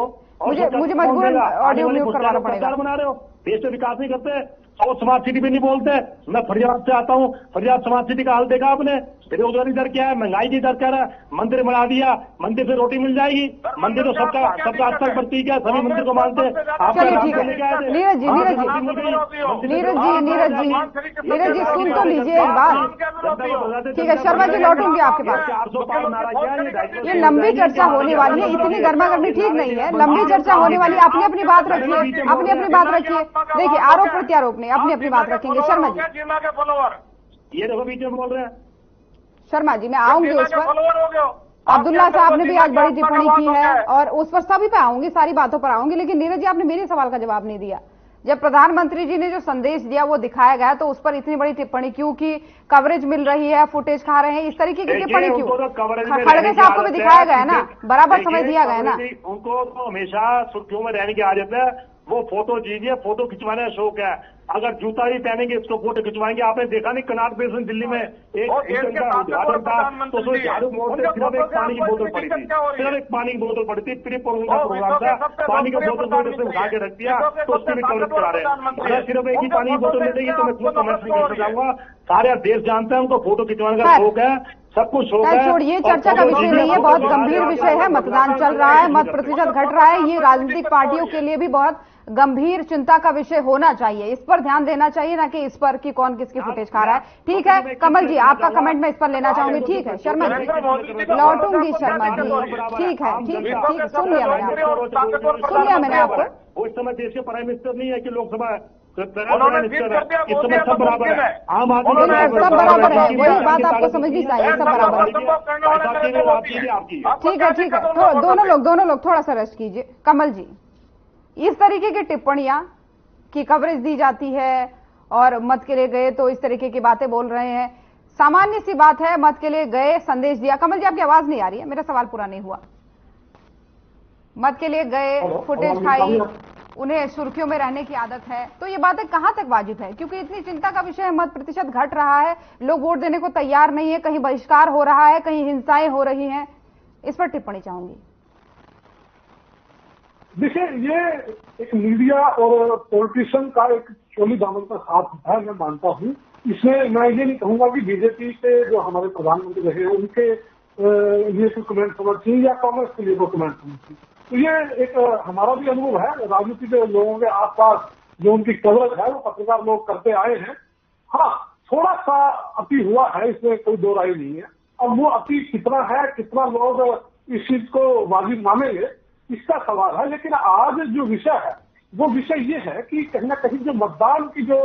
मुझे मजबूरन ऑडियो म्यूट करवाना पड़ेगा। बना रहे हो, देश में विकास नहीं करते और स्मार्ट सिटी भी नहीं बोलते। मैं फरियाद से आता हूँ, फरियाद स्मार्ट सिटी का हाल देखा आपने? बेरोजगारी दर क्या है, महंगाई की दर क्या है? मंदिर बना दिया, मंदिर से रोटी मिल जाएगी, मंदिर तो सबका आज तक प्रतीक है, सभी मंदिर को मानते हैं। चलिए ठीक है नीरज जी सुन तो लीजिए एक बात। ठीक है शर्मा जी, लौटूंगी आपके पास। ये लंबी चर्चा होने वाली है, इतनी गर्मा गर्मी ठीक नहीं है, लंबी चर्चा होने वाली, अपनी अपनी बात रखिए, अपनी बात रखिए। देखिए आरोप प्रत्यारोप नहीं, अपनी बात रखेंगे। शर्मा जी, ये देखो बीच में बोल रहे हैं। शर्मा जी मैं आऊंगी उस पर, अब्दुल्ला साहब ने भी आज बड़ी टिप्पणी की है और उस पर सभी पे आऊंगी, सारी बातों पर आऊंगी। लेकिन नीरज जी आपने मेरे सवाल का जवाब नहीं दिया। जब प्रधानमंत्री जी ने जो संदेश दिया वो दिखाया गया, तो उस पर इतनी बड़ी टिप्पणी क्यों की? कवरेज मिल रही है, फुटेज खा रहे हैं, इस तरीके की टिप्पणी क्यों? खड़गे साहब को भी दिखाया गया ना, बराबर समय दिया गया ना। उनको तो हमेशा सुर्खियों में रहने की आदत है, वो फोटो दीजिए, फोटो खिंचवाने का शौक है। अगर जूता भी पहनेंगे इसको फोटो खिंचवाएंगे। आपने देखा नहीं कनाट बेसिन दिल्ली में एक उद्घाटन था तो उसमें झाड़ू मोड़ते सिर्फ एक पानी की बोतल पड़ी थी, सिर्फ एक पानी की बोतल पड़ी थी। त्रिपुरा का प्रोग्राम था, पानी का बोतल बोतल से उठा के रख दिया, तो उसकी भी कवरेज करा रहे हैं। अगर सिर्फ एक ही पानी की बोतल मिलेगी तो मैं खुद कमेंट नहीं कर जाऊंगा। सारे देश जानते हैं उनको फोटो खिंचवाने का शौक है। सब कुछ हो खैर गया। छोड़िए, चर्चा का विषय नहीं है, बहुत गंभीर विषय है। मतदान चल रहा है, मत प्रतिशत घट रहा है, ये राजनीतिक पार्टियों के लिए भी बहुत गंभीर चिंता का विषय होना चाहिए। इस पर ध्यान देना चाहिए, ना कि इस पर कि कौन किसकी फुटेज खा रहा है। ठीक है कमल जी, आपका कमेंट मैं इस पर लेना चाहूंगी। ठीक है शर्मा जी, लौटूंगी शर्मा जी। ठीक है ठीक है, सुन लिया मैंने आपको। वो इस समय देश के प्राइम मिनिस्टर नहीं है कि लोकसभा उन्होंने जीत कर दिया, इस समय सब बराबर है। आम आदमी सब बराबर है, वही बात आपको समझनी चाहिए, सब बराबर है। ठीक है ठीक है, तो दोनों लोग थोड़ा सा रेस्ट कीजिए। कमल जी, इस तरीके की टिप्पणियां की कवरेज दी जाती है और मत के लिए गए तो इस तरीके की बातें बोल रहे हैं, सामान्य सी बात है। मत के लिए गए, संदेश दिया। कमल जी आपकी आवाज नहीं आ रही है, मेरा सवाल पूरा नहीं हुआ। मत के लिए गए, फुटेज खाई, उन्हें सुर्खियों में रहने की आदत है, तो ये बातें कहां तक वाजिब है? क्योंकि इतनी चिंता का विषय है, मत प्रतिशत घट रहा है, लोग वोट देने को तैयार नहीं है, कहीं बहिष्कार हो रहा है, कहीं हिंसाएं हो रही हैं, इस पर टिप्पणी चाहूंगी। देखिए, ये एक मीडिया और पॉलिटिशियन का एक चोली दामन का साथ होता है, मैं मानता हूँ। इसमें मैं ये नहीं कहूंगा कि बीजेपी के जो हमारे प्रधानमंत्री रहे हैं उनके लिए कोई कमेंट होना चाहिए या कांग्रेस के लिए कोई कमेंट होना चाहिए। तो ये एक हमारा भी अनुभव है, राजनीति के लोगों के आसपास जो उनकी कवरेज है वो पत्रकार लोग करते आए हैं। हाँ, थोड़ा सा अति हुआ है, इसमें कोई दो राय नहीं है। अब वो अति कितना है, कितना लोग इस चीज को वाजिब मानेंगे, इसका सवाल है। लेकिन आज जो विषय है वो विषय ये है कि कहीं ना कहीं जो मतदान की जो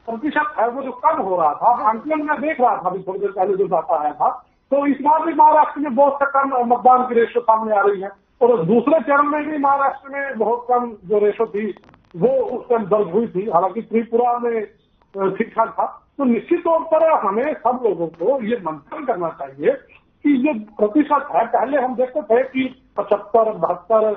प्रतिशत है वो जो कम हो रहा था, आंकलन में देख रहा था अभी थोड़ी देर पहले जो डाटा आया था, तो इस बार भी महाराष्ट्र में बहुत सा कम मतदान की रेशो सामने आ रही है। और दूसरे चरण में भी महाराष्ट्र में बहुत कम जो रेशो थी वो उस टाइम दर्ज हुई थी, हालांकि त्रिपुरा में ठीक ठाक था। तो निश्चित तौर पर हमें सब लोगों को ये मंथन करना चाहिए कि जो प्रतिशत है, पहले हम देखते थे कि 75, 72,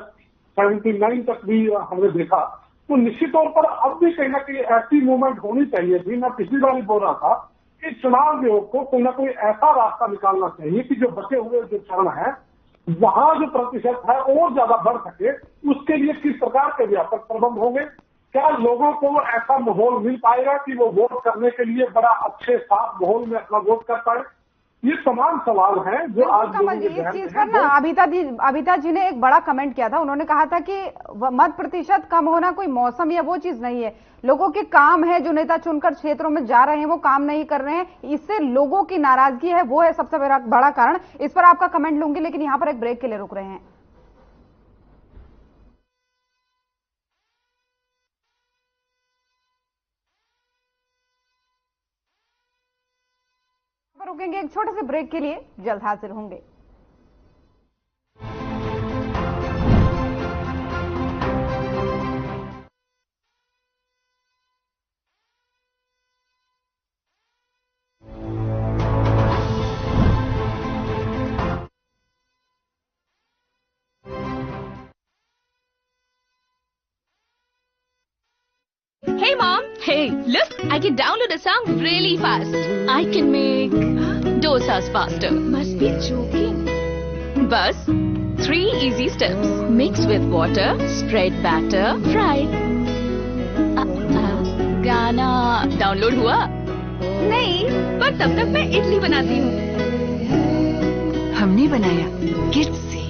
79 तक भी हमने देखा, तो निश्चित तौर पर अब भी कहीं ना कहीं ऐसी मूवमेंट होनी चाहिए थी। मैं पिछली बार ही बोल रहा था कि चुनाव आयोग को कोई ना कोई ऐसा रास्ता निकालना चाहिए कि जो बचे हुए जो चरण है वहां जो प्रतिशत है और ज्यादा बढ़ सके। उसके लिए किस प्रकार के व्यापक प्रबंध होंगे, क्या लोगों को ऐसा माहौल मिल पाएगा कि वो वोट करने के लिए बड़ा अच्छे साफ माहौल में अपना वोट कर पाए, ये तमाम सवाल हैं जो आज कमल जी इस चीज पर ना अभिता जी ने एक बड़ा कमेंट किया था। उन्होंने कहा था कि मत प्रतिशत कम होना कोई मौसम या वो चीज नहीं है, लोगों के काम है, जो नेता चुनकर क्षेत्रों में जा रहे हैं वो काम नहीं कर रहे हैं, इससे लोगों की नाराजगी है, वो है सबसे बड़ा कारण। इस पर आपका कमेंट लूंगी, लेकिन यहां पर एक ब्रेक के लिए रुक रहे हैं। रुकेंगे एक छोटे से ब्रेक के लिए, जल्द हाजिर होंगे। Hey mom! Hey, look! I can download a song really fast. I can make dosas faster. Must be joking. Bus, 3 easy steps. Mix with water, spread batter, fry. गाना डाउनलोड हुआ? नहीं, पर तब तक मैं इडली बनाती हूँ। हमने बनाया किड्स से।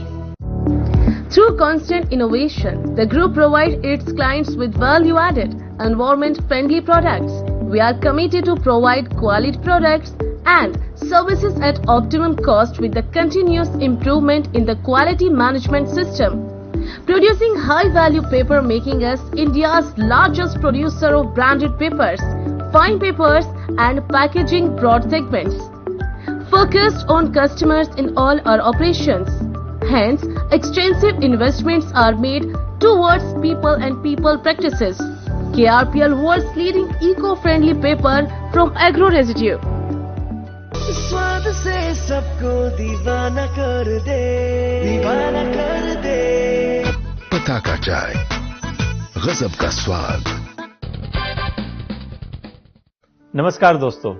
Through constant innovation, the group provides its clients with value-added, environment-friendly products. We are committed to provide quality products and services at optimum cost with the continuous improvement in the quality management system. Producing high-value paper, making us India's largest producer of branded papers, fine papers and packaging broad segments. Focused on customers in all our operations. Hence, extensive investments are made towards people and people practices. KRPL world's leading eco-friendly paper from agro residue. स्वाद से सबको दीवाना कर दे, दीवाना कर दे। पताका चाय, गजब का स्वाद। नमस्कार दोस्तों,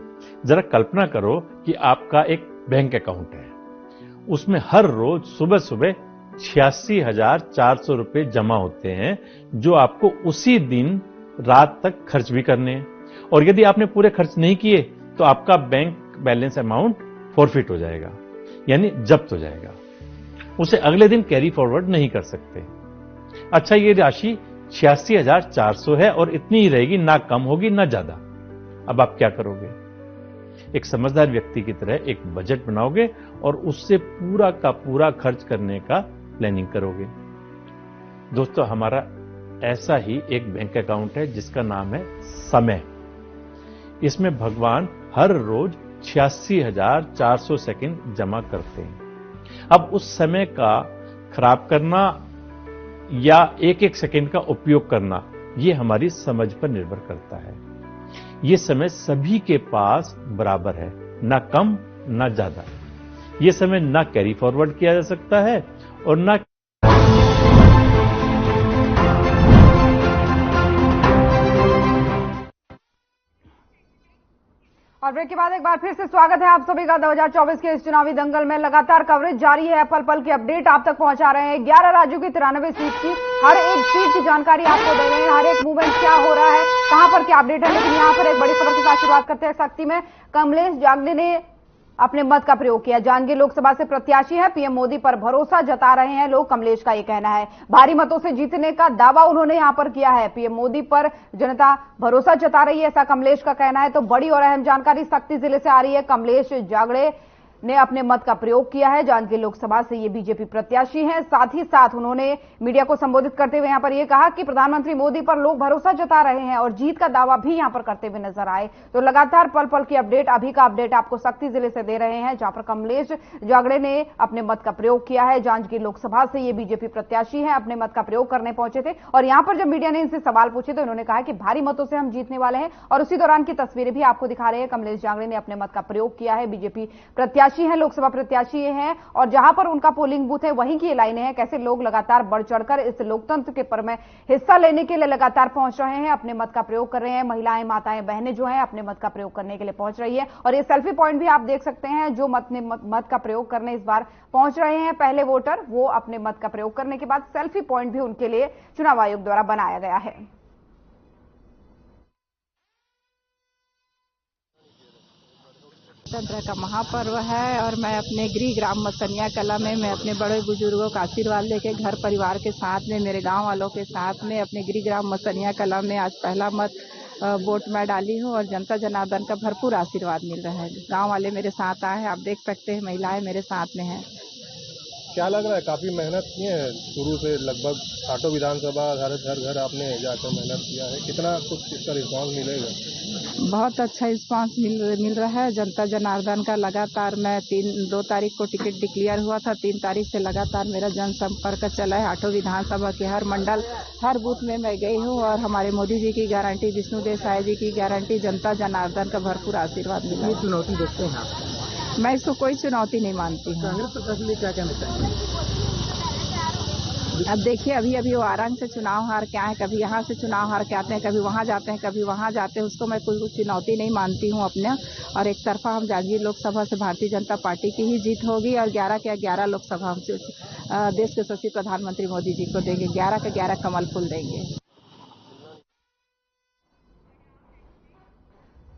जरा कल्पना करो कि आपका एक बैंक अकाउंट है, उसमें हर रोज सुबह सुबह 86,400 रुपए जमा होते हैं, जो आपको उसी दिन रात तक खर्च भी करने हैं। और यदि आपने पूरे खर्च नहीं किए तो आपका बैंक बैलेंस अमाउंट फॉरफिट हो जाएगा, यानी जब्त हो जाएगा। उसे अगले दिन कैरी फॉरवर्ड नहीं कर सकते। अच्छा, ये राशि 86,400 है और इतनी ही रहेगी, ना कम होगी ना ज्यादा। अब आप क्या करोगे? एक समझदार व्यक्ति की तरह एक बजट बनाओगे और उससे पूरा का पूरा खर्च करने का प्लानिंग करोगे। दोस्तों, हमारा ऐसा ही एक बैंक अकाउंट है जिसका नाम है समय। इसमें भगवान हर रोज 86,400 सेकंड जमा करते हैं। अब उस समय का खराब करना या एक एक सेकंड का उपयोग करना, यह हमारी समझ पर निर्भर करता है। यह समय सभी के पास बराबर है, ना कम ना ज्यादा। यह समय ना कैरी फॉरवर्ड किया जा सकता है और ना और ब्रेक के बाद एक बार फिर से स्वागत है आप सभी का 2024 के इस चुनावी दंगल में। लगातार कवरेज जारी है, पल पल की अपडेट आप तक पहुंचा रहे हैं। 11 राज्यों की 93 सीट की हर एक सीट की जानकारी आपको दे रहे हैं, हर एक मूवमेंट क्या हो रहा है, कहां पर क्या अपडेट है। लेकिन यहां पर एक बड़ी खबर के साथ शुरुआत करते हैं। शक्ति में कमलेश जांगड़े ने अपने मत का प्रयोग किया। जांजगीर लोकसभा से प्रत्याशी है, पीएम मोदी पर भरोसा जता रहे हैं लोग, कमलेश का ये कहना है। भारी मतों से जीतने का दावा उन्होंने यहां पर किया है। पीएम मोदी पर जनता भरोसा जता रही है, ऐसा कमलेश का कहना है। तो बड़ी और अहम जानकारी शक्ति जिले से आ रही है। कमलेश जांगड़े ने अपने मत का प्रयोग किया है। जांजगीर लोकसभा से ये बीजेपी प्रत्याशी हैं। साथ ही साथ उन्होंने मीडिया को संबोधित करते हुए यहां पर यह कहा कि प्रधानमंत्री मोदी पर लोग भरोसा जता रहे हैं और जीत का दावा भी यहां पर करते हुए नजर आए। तो लगातार पल पल की अपडेट, अभी का अपडेट आपको शक्ति जिले से दे रहे हैं, जहां पर कमलेश जांगड़े ने अपने मत का प्रयोग किया है। जांजगीर लोकसभा से ये बीजेपी प्रत्याशी है, अपने मत का प्रयोग करने पहुंचे थे और यहां पर जब मीडिया ने इनसे सवाल पूछे तो इन्होंने कहा कि भारी मतों से हम जीतने वाले हैं। और उसी दौरान की तस्वीरें भी आपको दिखा रहे हैं। कमलेश जांगड़े ने अपने मत का प्रयोग किया है। बीजेपी प्रत्याशी है, लोकसभा प्रत्याशी हैं और जहां पर उनका पोलिंग बूथ है वहीं की लाइनें हैं। कैसे लोग लगातार बढ़ चढ़कर इस लोकतंत्र के पर्व में हिस्सा लेने के लिए लगातार पहुंच रहे हैं, अपने मत का प्रयोग कर रहे हैं। महिलाएं, माताएं, बहनें जो हैं अपने मत का प्रयोग करने के लिए पहुंच रही है। और ये सेल्फी पॉइंट भी आप देख सकते हैं, जो मत का प्रयोग करने इस बार पहुंच रहे हैं पहले वोटर, वो अपने मत का प्रयोग करने के बाद सेल्फी पॉइंट भी उनके लिए चुनाव आयोग द्वारा बनाया गया है। तंत्र का महापर्व है और मैं अपने गृह ग्राम मसनिया कला में मैं अपने बड़े बुजुर्गों का आशीर्वाद लेके घर परिवार के साथ में, मेरे गांव वालों के साथ में अपने गृह ग्राम मसनिया कला में आज पहला मत वोट मैं डाली हूं और जनता जनार्दन का भरपूर आशीर्वाद मिल रहा है। गांव वाले मेरे साथ आए हैं, आप देख सकते हैं महिलाएं मेरे साथ में हैं। क्या लग रहा है? काफी मेहनत की है शुरू से, लगभग 8 विधानसभा घर घर आपने जाकर मेहनत किया है। कितना कुछ इसका रिस्पांस मिलेगा? बहुत अच्छा रिस्पांस मिल रहा है। जनता जनार्दन का लगातार मैं 2 तारीख को टिकट डिक्लेयर हुआ था, 3 तारीख से लगातार मेरा जनसंपर्क चला है। 8 विधानसभा के हर मंडल, हर बूथ में मैं गई हूँ और हमारे मोदी जी की गारंटी, विष्णु देसाई जी की गारंटी, जनता जनार्दन का भरपूर आशीर्वाद मिला। चुनौती देखते हैं आप? मैं इसको कोई चुनौती नहीं मानती हूँ। कांग्रेस प्रत्याशी लिए क्या कहना चाहिए? अब देखिए, अभी वो आरंग से चुनाव हार के आए, कभी यहाँ से चुनाव हार के आते हैं, कभी वहाँ जाते हैं, कभी वहाँ जाते हैं। उसको मैं कोई चुनौती नहीं मानती हूँ अपने। और एक तरफा हम जांजगीर लोकसभा से भारतीय जनता पार्टी की ही जीत होगी और 11 के 11 लोकसभा हम देश के यशस्वी प्रधानमंत्री मोदी जी को देंगे। 11 के 11 कमल फूल देंगे।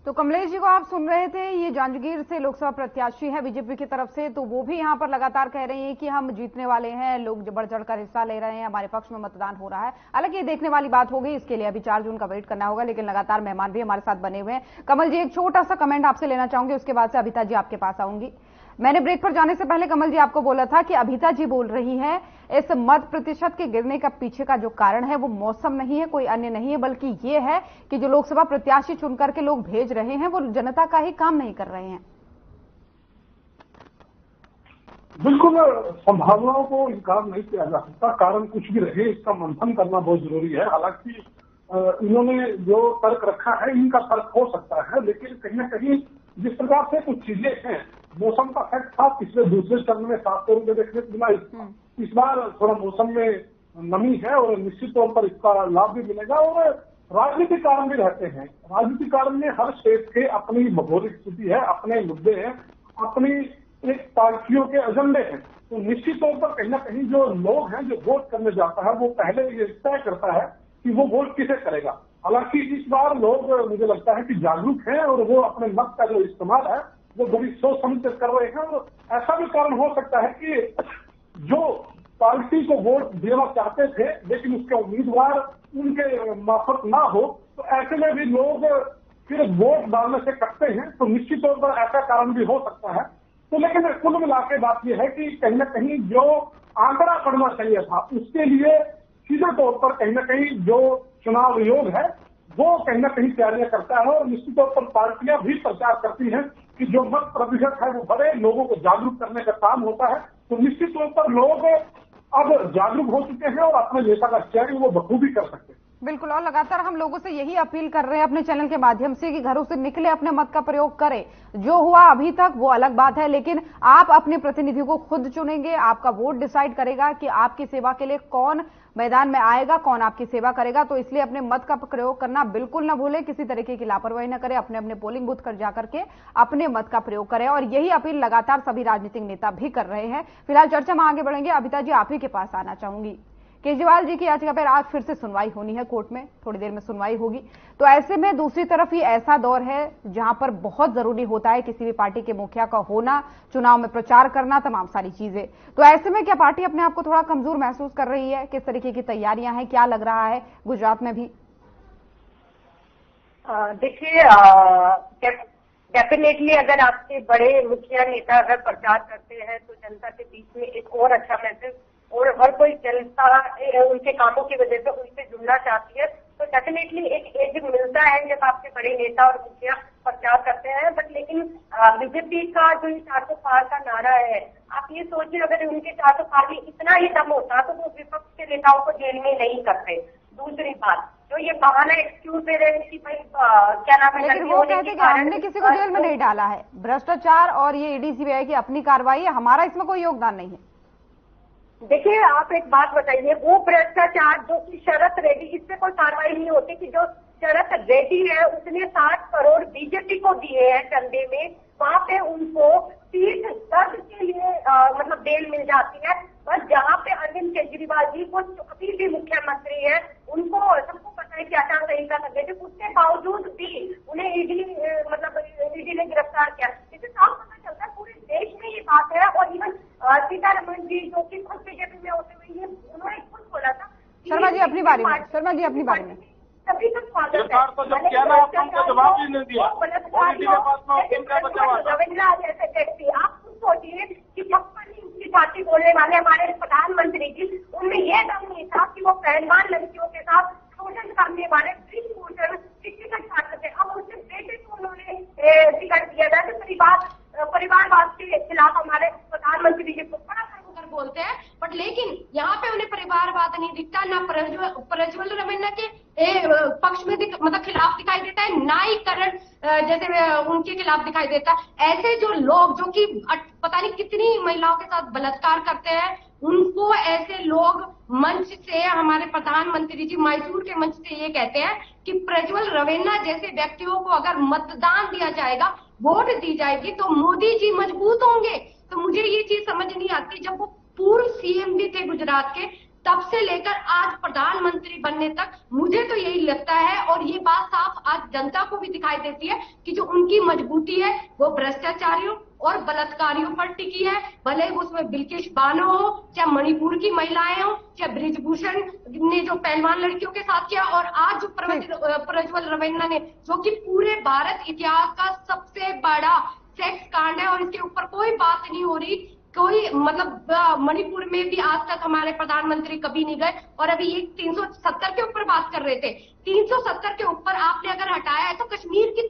तो कमलेश जी को आप सुन रहे थे, ये जांजगीर से लोकसभा प्रत्याशी है बीजेपी की तरफ से। तो वो भी यहां पर लगातार कह रही हैं कि हम जीतने वाले हैं, लोग बढ़ चढ़कर हिस्सा ले रहे हैं, हमारे पक्ष में मतदान हो रहा है। हालांकि ये देखने वाली बात होगी, इसके लिए अभी 4 जून का वेट करना होगा। लेकिन लगातार मेहमान भी हमारे साथ बने हुए हैं। कमल जी, एक छोटा सा कमेंट आपसे लेना चाहूंगी, उसके बाद से अभिता जी आपके पास आऊंगी। मैंने ब्रेक पर जाने से पहले कमल जी आपको बोला था कि अभिता जी बोल रही है इस मत प्रतिशत के गिरने का पीछे का जो कारण है वो मौसम नहीं है, कोई अन्य नहीं है, बल्कि ये है कि जो लोकसभा प्रत्याशी चुनकर के लोग भेज रहे हैं वो जनता का ही काम नहीं कर रहे हैं। बिल्कुल, संभावनाओं को इनकार नहीं किया जा सकता। कारण कुछ भी रहे, इसका मंथन करना बहुत जरूरी है। हालांकि इन्होंने जो तर्क रखा है, इनका तर्क हो सकता है, लेकिन कहीं न कहीं जिस प्रकार से कुछ चीजें हैं, मौसम का फैक्ट था पिछले दूसरे चरण में 700 रुपये देखने को मिला। इस बार थोड़ा मौसम में नमी है और निश्चित तौर पर इसका लाभ भी मिलेगा। और राजनीतिक कारण भी रहते हैं। राजनीतिक कारण में हर स्टेट के अपनी भौगोलिक स्थिति है, अपने मुद्दे हैं, अपनी एक पार्टियों के एजेंडे हैं। तो निश्चित तौर पर कहीं ना कहीं जो लोग हैं, जो वोट करने जाता है, वो पहले ये तय करता है कि वो वोट किसे करेगा। हालांकि इस बार लोग, मुझे लगता है कि जागरूक हैं और वो अपने मत का जो इस्तेमाल है वो बड़ी सोच समझ कर रहे हैं। और ऐसा भी कारण हो सकता है कि जो पार्टी को वोट देना चाहते थे लेकिन उसके उम्मीदवार उनके मार्फत ना हो, तो ऐसे में भी लोग फिर वोट डालने से कटते हैं। तो निश्चित तौर पर ऐसा कारण भी हो सकता है। तो लेकिन कुल मिला के बात यह है कि कहीं ना कहीं जो आंकड़ा पड़ना चाहिए था उसके लिए सीधे तौर पर कहीं ना कहीं जो चुनाव आयोग है वो कहीं ना कहीं तैयारियां करता है। और निश्चित तौर पर पार्टियां भी प्रचार करती हैं कि जो मत प्रतिशत है वो बढ़े, लोगों को जागरूक करने का काम होता है। तो निश्चित तौर पर लोग अब जागरूक हो चुके हैं और अपने नेता का चयन वो बखूबी कर सकते हैं। बिल्कुल, और लगातार हम लोगों से यही अपील कर रहे हैं अपने चैनल के माध्यम से कि घरों से निकले, अपने मत का प्रयोग करें। जो हुआ अभी तक वो अलग बात है, लेकिन आप अपने प्रतिनिधियों को खुद चुनेंगे। आपका वोट डिसाइड करेगा कि आपकी सेवा के लिए कौन मैदान में आएगा, कौन आपकी सेवा करेगा। तो इसलिए अपने मत का प्रयोग करना बिल्कुल ना भूलें, किसी तरीके की लापरवाही न करें, अपने अपने पोलिंग बूथ कर जाकर के अपने मत का प्रयोग करें। और यही अपील लगातार सभी राजनीतिक नेता भी कर रहे हैं। फिलहाल चर्चा में आगे बढ़ेंगे। अभिता जी, आप ही के पास आना चाहूंगी। केजरीवाल जी की याचिका पर आज फिर से सुनवाई होनी है कोर्ट में, थोड़ी देर में सुनवाई होगी। तो ऐसे में दूसरी तरफ ये ऐसा दौर है जहां पर बहुत जरूरी होता है किसी भी पार्टी के मुखिया का होना, चुनाव में प्रचार करना, तमाम सारी चीजें। तो ऐसे में क्या पार्टी अपने आप को थोड़ा कमजोर महसूस कर रही है? किस तरीके की तैयारियां हैं, क्या लग रहा है गुजरात में भी? देखिए, डेफिनेटली अगर आपके बड़े मुखिया नेता अगर प्रचार करते हैं तो जनता के बीच में एक और अच्छा मैसेज, और हर कोई जनता उनके कामों की वजह से उनसे जुड़ना चाहती है। तो डेफिनेटली एक एज मिलता है जब आपके बड़े नेता और मुखिया प्रचार करते हैं। बट लेकिन बीजेपी का जो 400 पार का नारा है, आप ये सोचिए अगर उनके 400 पार में इतना ही दम होता तो वो विपक्ष के नेताओं को जेल में नहीं करते। दूसरी बात, जो ये बहाना एक्सक्यूज दे रहे हैं कि भाई क्या नाम है, लेकिन वो कहते हैं कि हमने किसी को जेल में नहीं डाला है। भ्रष्टाचार और ये ईडी सीबीआई की अपनी कार्रवाई है, हमारा इसमें कोई योगदान नहीं है। देखिए, आप एक बात बताइए, वो भ्रष्टाचार जो कि शरत रेड्डी, इससे कोई कार्रवाई नहीं होती कि जो शरत रेड्डी है उसने 60 करोड़ बीजेपी को दिए हैं चंदे में, वहां पे उनको 30 दर्द के लिए मतलब बेल मिल जाती है। बस जहाँ पे अरविंद केजरीवाल जी को अभी भी मुख्यमंत्री है, उनको सबको पता है कि आचार संहिता लग गई थी, उसके बावजूद भी उन्हें ईडी ने गिरफ्तार किया। इससे साफ पता चलता है पूरे देश में ये बात है। और इवन सीतारमण जी जो कि खुद बीजेपी में होते हुए ये उन्होंने खुद बोला था। शर्मा जी अपनी बारी में, शर्मा जी अपनी बारी में। सभी का स्वागत है। तो जब क्या ना आपको जवाब ही नहीं दिया, रविंद्र जैसे व्यक्ति, आप खुद सोचिए कि की पार्टी बोलने वाले हमारे प्रधानमंत्री जी, उनमें यह दम नहीं था कि वो पहलवान लड़कियों के साथ शोषण करने वाले ब्रिजभूषण शिक्षक छात्र थे। अब उसके बेटे को उन्होंने टिकट दिया था। तो परिवारवाद के खिलाफ हमारे प्रधानमंत्री जी को बड़ा बोलते हैं, बट लेकिन यहाँ पे उन्हें परिवारवाद नहीं दिखता, ना प्रज्वल रमन्ना के पक्ष में मतलब खिलाफ दिखाई देता है, ना ही करण जैसे उनके खिलाफ दिखाई देता है। ऐसे जो लोग जो कि पता नहीं कितनी महिलाओं के साथ बलात्कार करते हैं, उनको ऐसे लोग मंच से, हमारे प्रधानमंत्री जी मैसूर के मंच से ये कहते हैं कि प्रज्वल रवेन्ना जैसे व्यक्तियों को अगर मतदान दिया जाएगा, वोट दी जाएगी तो मोदी जी मजबूत होंगे। तो मुझे ये चीज समझ नहीं आती, जब वो पूर्व सीएम भी थे गुजरात के, तब से लेकर आज प्रधानमंत्री बनने तक मुझे तो यही लगता है, और ये बात साफ आज जनता को भी दिखाई देती है कि जो उनकी मजबूती है वो भ्रष्टाचारियों और बलात्कारियों पर टिकी है। भले उसमें बिल्किश बानो हो, चाहे मणिपुर की महिलाएं हो, चाहे ब्रिजभूषण ने जो पहलवान लड़कियों के साथ किया, और आज जो प्रज्वल रवेन्ना ने, जो कि पूरे भारत इतिहास का सबसे बड़ा सेक्स कांड है और इसके ऊपर कोई बात नहीं हो रही। कोई मतलब मणिपुर में भी आज तक हमारे प्रधानमंत्री कभी नहीं गए, और अभी ये 370 के ऊपर बात कर रहे थे। 370 के ऊपर आपने अगर हटाया है तो कश्मीर की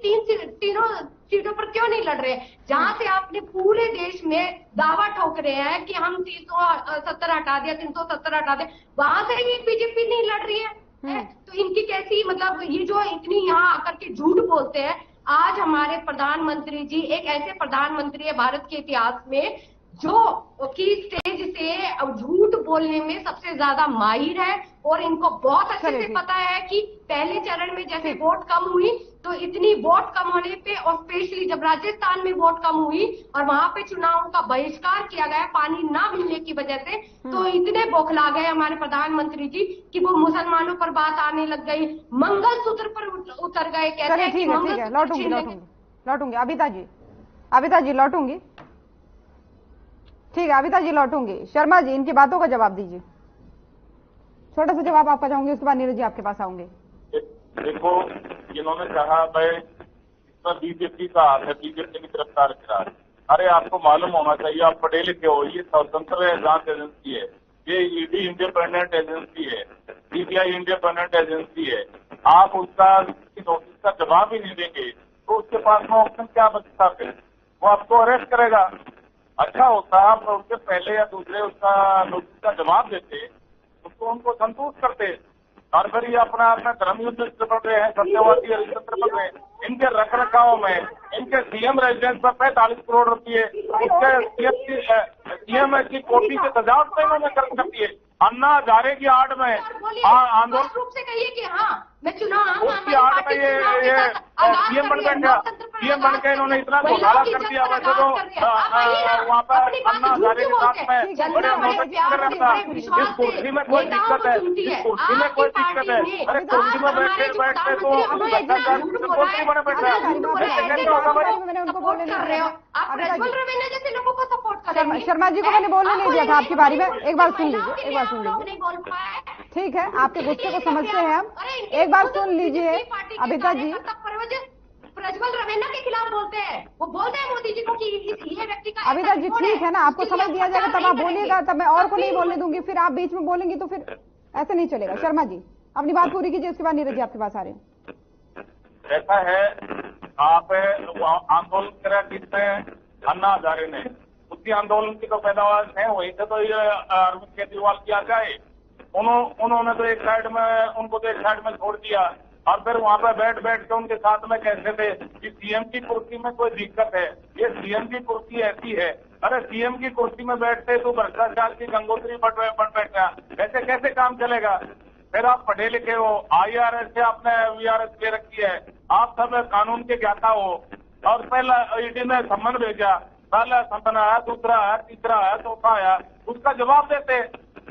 तीनों सीटों पर क्यों नहीं लड़ रहे? जहां से आपने पूरे देश में दावा ठोक रहे हैं कि हम 370 हटा दिया, 370 हटा दिया, वहां से भी बीजेपी नहीं लड़ रही है। तो इनकी कैसी मतलब ये जो इतनी यहाँ आकर के झूठ बोलते हैं। आज हमारे प्रधानमंत्री जी एक ऐसे प्रधानमंत्री है भारत के इतिहास में जो कि स्टेज से झूठ बोलने में सबसे ज्यादा माहिर है, और इनको बहुत अच्छे से पता है कि पहले चरण में जैसे वोट कम हुई, तो इतनी वोट कम होने पे, और स्पेशली जब राजस्थान में वोट कम हुई और वहां पे चुनाव का बहिष्कार किया गया पानी ना मिलने की वजह से, तो इतने बौखला गए हमारे प्रधानमंत्री जी कि वो मुसलमानों पर बात आने लग गई, मंगलसूत्र पर उतर गए। कहते हैं कि लौटूंगी। अभिता जी अविता जी लौटूंगी, ठीक है अविता जी लौटूंगी। शर्मा जी इनकी बातों का जवाब दीजिए, छोटा सा जवाब आपका चाहूंगी, उसके बाद नीरज जी आपके पास आऊंगे। देखो इन्होंने कहा मैं इसमें बीजेपी का हाथ है, बीजेपी ने गिरफ्तार करा। अरे आपको मालूम होना चाहिए, आप पढ़े लिखे हो, ये स्वतंत्र जांच एजेंसी है, ये ईडी इंडिपेंडेंट एजेंसी है, सीबीआई इंडिपेंडेंट एजेंसी है। आप उसका नोटिस का जवाब ही नहीं देंगे तो उसके पास में ऑप्शन क्या बचता है? वो आपको अरेस्ट करेगा। अच्छा होता आप उसके पहले या दूसरे उसका नोटिस का जवाब देते, उसको उनको संतुष्ट करते। और फिर ये अपना धर्म युद्ध पड़ रहे हैं, सत्यवादी हरिश्चंद्र पड़ रहे हैं। इनके रख रखाव में इनके सीएम रेजिडेंस पर 45 करोड़ रुपये, उसके सीएम की कोठी की सजावट में इन्होंने खर्च कर दिए। अन्ना हजारे की आड़ में आंदोलन रूप से कहिए कि हाँ मैं चुनाव उसकी आड़ में ये सीएम बन गया, सीएम बन के इन्होंने इतना घोटाला कर दिया। वैसे तो वहाँ पर अन्ना हजारे के साथ में बड़े नौटंकी कर रहा था। इस कुर्सी में कोई दिक्कत है, इस कुर्सी में कोई दिक्कत है। अरे कुर्सी में बैठते बैठते तो कुर्सी बने बैठ रहा है। मैंने उनको बोलने नहीं दिया। आप प्रज्वल रवीना जैसे लोगों को सपोर्ट करेंगे। शर्मा जी को मैंने बोलने नहीं दिया था आपकी बारी में, एक बार सुन लीजिए, एक बार सुन लीजिए, ठीक है आपके गुस्से को समझते हैं हम, एक बार सुन लीजिए। अविता जी प्रज्वल रवीना के खिलाफ बोलते हैं, वो बोलते हैं मोदी जी को कि ये व्यक्ति का। अविता जी ठीक है ना, आपको समझ दिया जाएगा तब आप बोलिएगा, तब मैं और को नहीं बोलने दूंगी। फिर आप बीच में बोलेंगी तो फिर ऐसे नहीं चलेगा। शर्मा जी अपनी बात पूरी कीजिए, उसके बाद नीरज जी आपके पास आ रहे हैं। ऐसा है आप आंदोलन करा किसने? अन्ना हजारे ने। उसकी आंदोलन की तो पैदावार है, वहीं से तो ये अरविंद केजरीवाल की आ जाए। उन्होंने तो एक साइड में उनको तो एक साइड में छोड़ दिया और फिर वहां पर बैठ बैठ के उनके साथ में कहते थे कि सीएम की कुर्सी में कोई दिक्कत है, ये सीएम की कुर्सी ऐसी है। अरे सीएम की कुर्सी में बैठते तो भ्रष्टाचार की गंगोत्री बन बैठा, ऐसे कैसे काम चलेगा? फिर आप पढ़े लिखे हो, IRS से आपने VRS ले रखी है, आप सब कानून के ज्ञाता हो। और पहला ईडी ने सम्मन भेजा, पहला सम्मन आया, दूसरा आया, तीसरा आया, चौथा आया, उसका जवाब देते।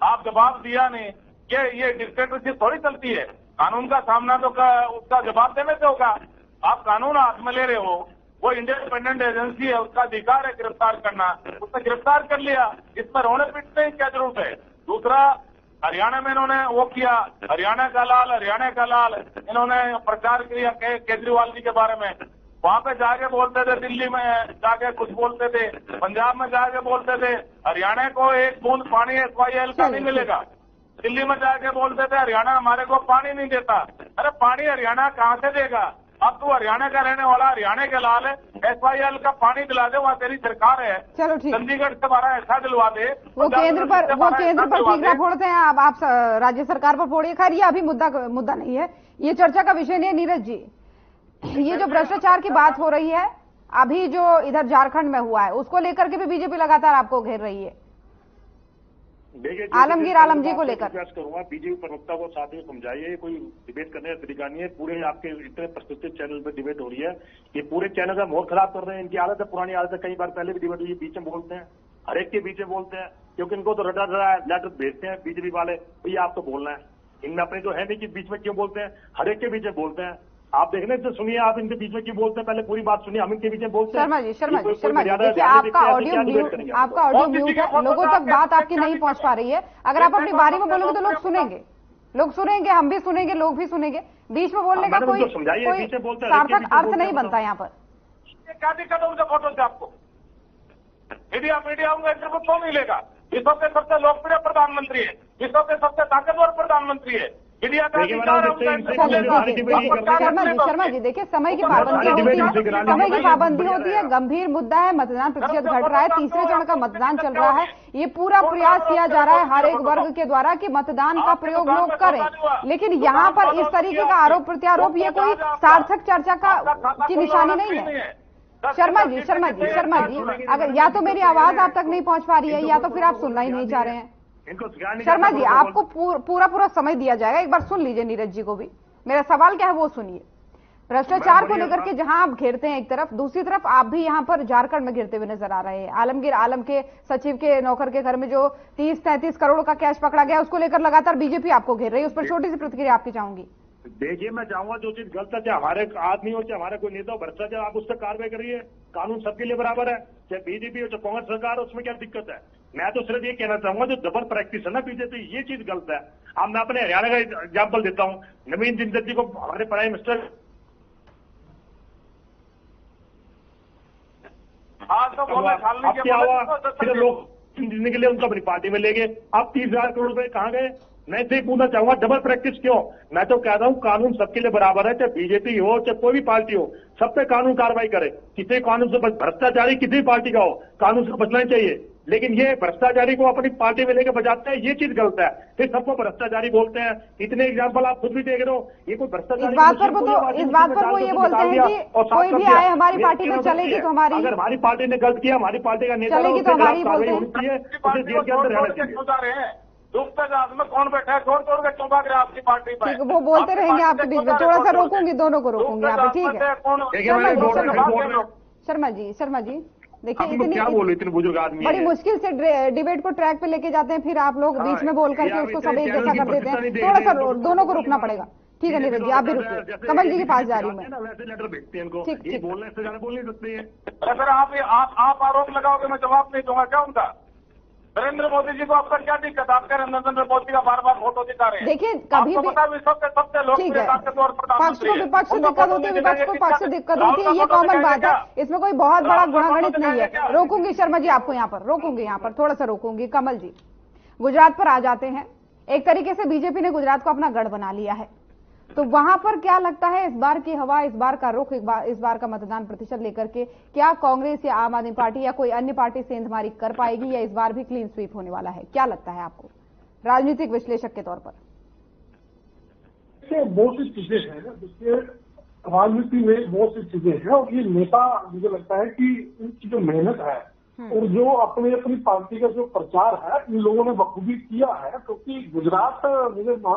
आप जवाब दिया नहीं। ये डिक्टेटरशिप थोड़ी चलती है। कानून का सामना तो उसका जवाब देने से होगा। आप कानून हाथ में ले रहे हो, वो इंडिपेंडेंट एजेंसी है, उसका अधिकार है गिरफ्तार करना, उसने गिरफ्तार कर लिया। इसमें रोने पीटने की क्या जरूरत है? दूसरा हरियाणा में इन्होंने वो किया, हरियाणा का लाल इन्होंने प्रचार किया केजरीवाल जी के बारे में। वहां पे जाके बोलते थे, दिल्ली में जाके कुछ बोलते थे, पंजाब में जाके बोलते थे हरियाणा को एक बूंद पानी SYL का नहीं मिलेगा। दिल्ली में जाके बोलते थे हरियाणा हमारे को पानी नहीं देता। अरे पानी हरियाणा कहाँ से देगा? अब तू हरियाणा का रहने वाला, हरियाणा के लाल है, SYL का पानी दिला दे, वहाँ तेरी सरकार है। चलो ठीक, चंडीगढ़ से हमारा ऐसा दिलवा दे। वो केंद्र पर ठीकरा फोड़ते हैं, अब आप राज्य सरकार पर फोड़िए। खैर ये अभी मुद्दा नहीं है, ये चर्चा का विषय नहीं है। नीरज जी, ये जो भ्रष्टाचार की बात हो रही है अभी जो इधर झारखंड में हुआ है, उसको लेकर के भी बीजेपी लगातार आपको घेर रही है। आलमगीर आलम जी को लेकर प्रयास करूंगा, बीजेपी प्रवक्ता को साथ में समझाइए, कोई डिबेट करने का तरीका नहीं है। पूरे आपके इतने प्रस्तुत चैनल पर डिबेट हो रही है, ये पूरे चैनल का मोड़ खराब कर रहे हैं। इनकी आदत है, पुरानी आदत है, कई बार पहले भी डिबेट हुई, बीच में बोलते हैं, हर एक के बीच में बोलते हैं, क्योंकि इनको तो रटा लेटर भेजते हैं बीजेपी वाले, भैया आपको बोलना है। इनमें अपने तो है नहीं कि बीच में क्यों बोलते हैं, हर एक के बीच में बोलते हैं। आप देखने तो सुनिए, आप इनके बीच में क्यों बोलते हैं, पहले पूरी बात सुनिए, हम इनके बीच में बोलते हैं। शर्मा जी देखिए, आपका ऑडियो म्यूट है, लोगों तक बात आपकी नहीं पहुंच पा रही है। अगर आप अपनी बारी में बोलोगे तो लोग सुनेंगे, हम भी सुनेंगे, लोग भी सुनेंगे। बीच में बोलने का कोई सार्थक अर्थ नहीं बनता यहाँ पर। क्या दिक्कत है उनके फोटो से? आपको मीडिया होंगे, इंटरव्यू क्यों नहीं लेगा? विश्व के सबसे लोकप्रिय प्रधानमंत्री है, विश्व के सबसे ताकतवर प्रधानमंत्री है, मीडिया का अधिकार है। शर्मा जी देखिए, समय की पाबंदी होती है, गंभीर मुद्दा है, मतदान प्रतिशत घट रहा है, तीसरे चरण का मतदान चल रहा है, ये पूरा प्रयास किया जा रहा है हर एक वर्ग के द्वारा कि मतदान का प्रयोग लोग करें। लेकिन यहाँ पर इस तरीके का आरोप प्रत्यारोप ये कोई सार्थक चर्चा की निशानी नहीं है। शर्मा जी अगर या तो मेरी आवाज आप तक नहीं पहुंच पा रही है, या तो फिर आप सुनना ही नहीं चाह रहे हैं। शर्मा जी आपको पूरा समय दिया जाएगा, एक बार सुन लीजिए नीरज जी को भी। मेरा सवाल क्या है वो सुनिए। भ्रष्टाचार को लेकर के जहां आप घेरते हैं एक तरफ, दूसरी तरफ आप भी यहां पर झारखंड में घेरते हुए नजर आ रहे हैं। आलमगीर आलम के सचिव के नौकर के घर में जो 30-33 करोड़ का कैश पकड़ा गया, उसको लेकर लगातार बीजेपी आपको घेर रही है, उस पर छोटी सी प्रतिक्रिया आपकी चाहूंगी। देखिए, मैं चाहूंगा जो चीज गलत है, चाहे हमारे आदमी हो, चाहे हमारे कोई नेता हो, भ्रष्टाचार, आप उस पर कार्रवाई करिए। कानून सबके लिए बराबर है, चाहे बीजेपी हो चाहे कांग्रेस सरकार हो, उसमें क्या दिक्कत है। मैं तो सिर्फ ये कहना चाहूंगा जो डबल प्रैक्टिस है ना बीजेपी, ये चीज गलत है। अब मैं अपने हरियाणा का एग्जाम्पल देता हूँ। नवीन जिंदर जी को हमारे प्राइम मिनिस्टर अब क्या हुआ, फिर लोग जिंदगी के लिए उनको अपनी पार्टी में ले गए। अब 30,000 करोड़ रुपए कहाँ गए। मैं इसे पूछना चाहूंगा डबल प्रैक्टिस क्यों। मैं तो कह रहा हूँ कानून सबके लिए बराबर है, चाहे बीजेपी हो चाहे कोई भी पार्टी हो, सब पे कानून कार्रवाई करे। किसी कानून से भ्रष्टाचारी किसी पार्टी का हो, कानून से बचना चाहिए। लेकिन ये भ्रष्टाचारी को अपनी पार्टी में लेकर बजाते हैं, ये चीज गलत है। फिर सबको भ्रष्टाचारी बोलते हैं। इतने एग्जाम्पल आप खुद भी देख रहे हो। ये कोई भ्रष्टाचारी इस बात पर वो ये बोलते हैं कि कोई भी आए हमारी पार्टी में चलेगी तो हमारी, अगर हमारी पार्टी ने गलत किया, हमारी पार्टी का नेता चलेगी तो हमारी बोलते हैं। उसे जेल के अंदर रहना चाहिए। डूबते जहाज में कौन बैठा है, छोड़ छोड़ के क्यों भाग रहे हैं आपकी पार्टी में। ठीक, वो बोलते रहेंगे आपके बीच में। थोड़ा सा रोकूंगी, दोनों को रोकूंगी यहाँ पे, ठीक है। शर्मा जी देखिए, इतने बुजुर्ग आदमी बड़ी मुश्किल से डिबेट को ट्रैक पे लेके जाते हैं, फिर आप लोग बीच में बोल करके उसको सब एक जैसा कर देते हैं। थोड़ा सा दोनों को रुकना पड़ेगा। ठीक है नीरज जी, आप भी रुकिए। कमल जी के पास जा रही हूँ मैं। वैसे लेटर भेजते हैं इनको, ठीक बोलने से ज्यादा बोल नहीं सकते हैं। अगर आप आरोप लगाओगे मैं जवाब नहीं दूंगा क्या उनका। नरेंद्र मोदी जी को अब तक क्या दिक्कत, आप कह रहे हैं नरेंद्र मोदी का बार बार फोटो दिखा रहे हैं। देखिए कभी भी सबसे लोकप्रिय ताकतवर पक्ष को विपक्ष से दिक्कत होती है, विपक्ष को पक्ष से दिक्कत होती है, ये कॉमन बात है। इसमें कोई बहुत बड़ा गुणागणित नहीं है। रोकूंगी शर्मा जी आपको यहाँ पर, रोकूंगी यहाँ पर, थोड़ा सा रोकूंगी। कमल जी गुजरात पर आ जाते हैं। एक तरीके से बीजेपी ने गुजरात को अपना गढ़ बना लिया है, तो वहां पर क्या लगता है इस बार की हवा, इस बार का रुख, इस बार का मतदान प्रतिशत लेकर के क्या कांग्रेस या आम आदमी पार्टी या कोई अन्य पार्टी सेंधमारी कर पाएगी, या इस बार भी क्लीन स्वीप होने वाला है? क्या लगता है आपको राजनीतिक विश्लेषक के तौर पर? बहुत सी चीजें हैं, देखिए राजनीति में बहुत सी चीजें हैं, और ये नेता मुझे लगता है कि इनकी जो मेहनत है और जो अपनी पार्टी का जो प्रचार है, इन लोगों ने बखूबी किया है। क्योंकि गुजरात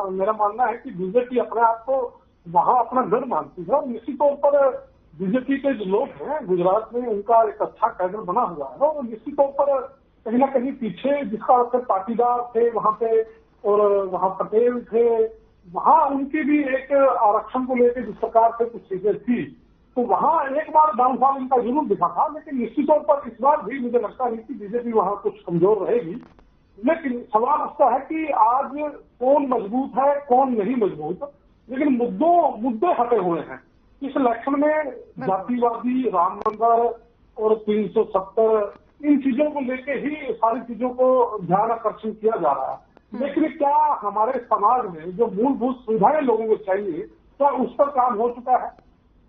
मेरा मानना है कि बीजेपी अपने आप को वहां अपना गढ़ मानती है, और निश्चित तौर पर बीजेपी के जो लोग हैं गुजरात में, उनका एक अच्छा कैडर बना हुआ है। और निश्चित तौर पर कहीं ना कहीं पीछे जिसका पाटीदार थे वहां पे, और वहां पटेल थे, वहां उनकी भी एक आरक्षण को लेकर जिस प्रकार से कुछ चीजें थी, तो वहां एक बार डाउनफॉल इनका जरूर दिखा था। लेकिन निश्चित तौर पर इस बार भी मुझे लगता है कि बीजेपी वहां कुछ कमजोर रहेगी। लेकिन सवाल उसका है कि आज कौन मजबूत है कौन नहीं मजबूत, लेकिन मुद्दे हटे हुए हैं इस इलेक्शन में। जातिवादी, राम मंदिर और 370, इन चीजों को लेके ही सारी चीजों को ध्यान आकर्षण किया जा रहा है। लेकिन क्या हमारे समाज में जो मूलभूत सुविधाएं लोगों को चाहिए, क्या उस पर काम हो चुका है?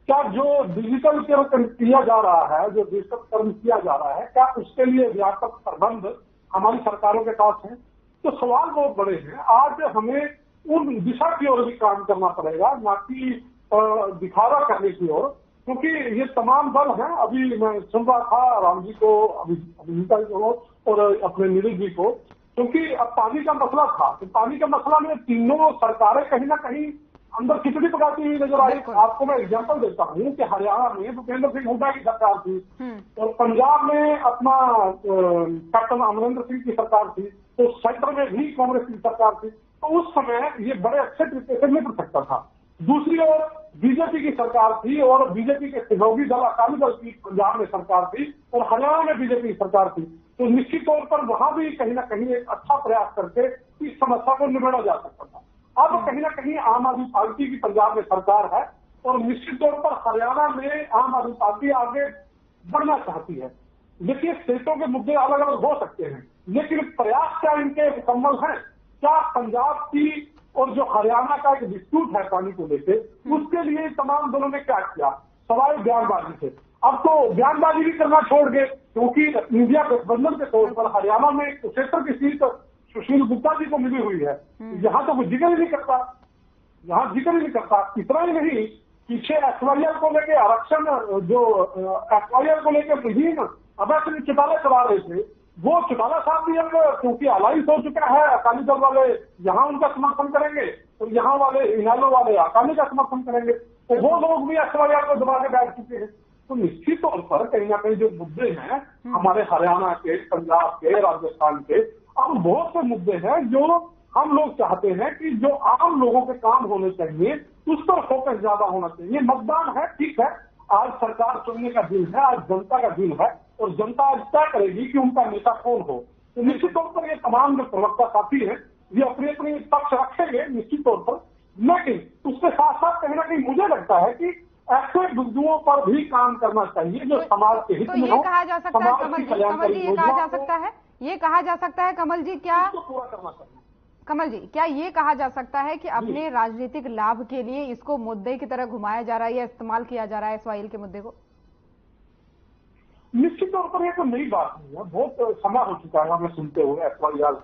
क्या जो डिजिटल किया जा रहा है, जो डिजिटल कर्म किया जा रहा है, क्या उसके लिए व्यापक प्रबंध हमारी सरकारों के पास है? तो सवाल बहुत बड़े हैं। आज हमें उन दिशा की ओर भी काम करना पड़ेगा, ना कि दिखावा करने की ओर, क्योंकि ये तमाम दल हैं। अभी मैं सुन रहा था राम जी को, अभिनेता को और अपने नीरज जी को, क्योंकि अब पानी का मसला था, तो पानी का मसला में तीनों सरकारें कहीं ना कहीं अंदर खिचड़ी पकाती हुई नजर आई। आपको मैं एग्जांपल देता हूँ कि हरियाणा में भूपेंद्र सिंह हुड्डा की सरकार थी, और पंजाब में अपना कैप्टन अमरिंदर सिंह की सरकार थी, तो सेंटर में भी कांग्रेस की सरकार थी। तो उस समय ये बड़े अच्छे तरीके से निपट सकता था। दूसरी ओर बीजेपी की सरकार थी, और बीजेपी के सहयोगी दल अकाली दल की पंजाब में सरकार थी, और हरियाणा में बीजेपी की सरकार थी। तो निश्चित तौर पर वहां भी कहीं ना कहीं एक अच्छा प्रयास करके इस समस्या को निबेड़ा जा सकता था। अब कहीं ना कहीं आम आदमी पार्टी की पंजाब में सरकार है, और निश्चित तौर पर हरियाणा में आम आदमी पार्टी आगे बढ़ना चाहती है। देखिए स्टेटों के मुद्दे अलग अलग हो सकते हैं, लेकिन प्रयास क्या इनके मुकम्मल हैं? क्या पंजाब की और जो हरियाणा का एक डिस्प्यूट है पानी को लेकर, उसके लिए तमाम दलों ने क्या किया? सवाल बयानबाजी से। अब तो बयानबाजी भी करना छोड़ गए, क्योंकि इंडिया गठबंधन के तौर पर हरियाणा में कुरुक्षेत्र की सीट सुशील गुप्ता जी को मिली हुई है। यहाँ तो कोई जिक्र ही नहीं करता, यहाँ जिक्र ही नहीं करता। इतना ही नहीं, पीछे एफआईआर को लेकर आरक्षण, जो एफआईआर को लेकर विभिन्न अवैध चौटाला चला रहे थे, वो चौटाला साहब भी अब क्योंकि अलाइंस हो चुका है, अकाली दल वाले यहाँ उनका समर्थन करेंगे, और यहाँ वाले इनालो वाले अकाली का समर्थन करेंगे, तो वो लोग भी एफआईआर को दबा के बैठ चुके हैं। तो निश्चित तौर पर कहीं ना कहीं जो मुद्दे हैं हमारे हरियाणा के, पंजाब के, राजस्थान के, अब बहुत से मुद्दे हैं जो हम लोग चाहते हैं कि जो आम लोगों के काम होने चाहिए उस पर फोकस ज्यादा होना चाहिए। मतदान है, ठीक है, आज सरकार चुनने का दिन है, आज जनता का दिन है और जनता आज तय करेगी कि उनका नेता कौन हो। तो निश्चित तौर पर ये तमाम जो प्रवक्ता साथी हैं ये अपने अपने पक्ष रखेंगे निश्चित तौर पर, लेकिन उसके साथ साथ कहीं ना कहीं मुझे लगता है कि ऐसे बिंदुओं पर भी काम करना चाहिए जो समाज के हित में हो। ये कहा जा सकता है कमल जी, ये कहा जा सकता है, ये कहा जा सकता है कमल जी, क्या पूरा करना चाहिए कमल जी, क्या ये कहा जा सकता है कि अपने राजनीतिक लाभ के लिए इसको मुद्दे की तरह घुमाया जा रहा है या इस्तेमाल किया जा रहा है SYL के मुद्दे को? निश्चित तौर पर यह तो नई बात नहीं है, बहुत समय हो चुका है हमें सुनते हुए। SYL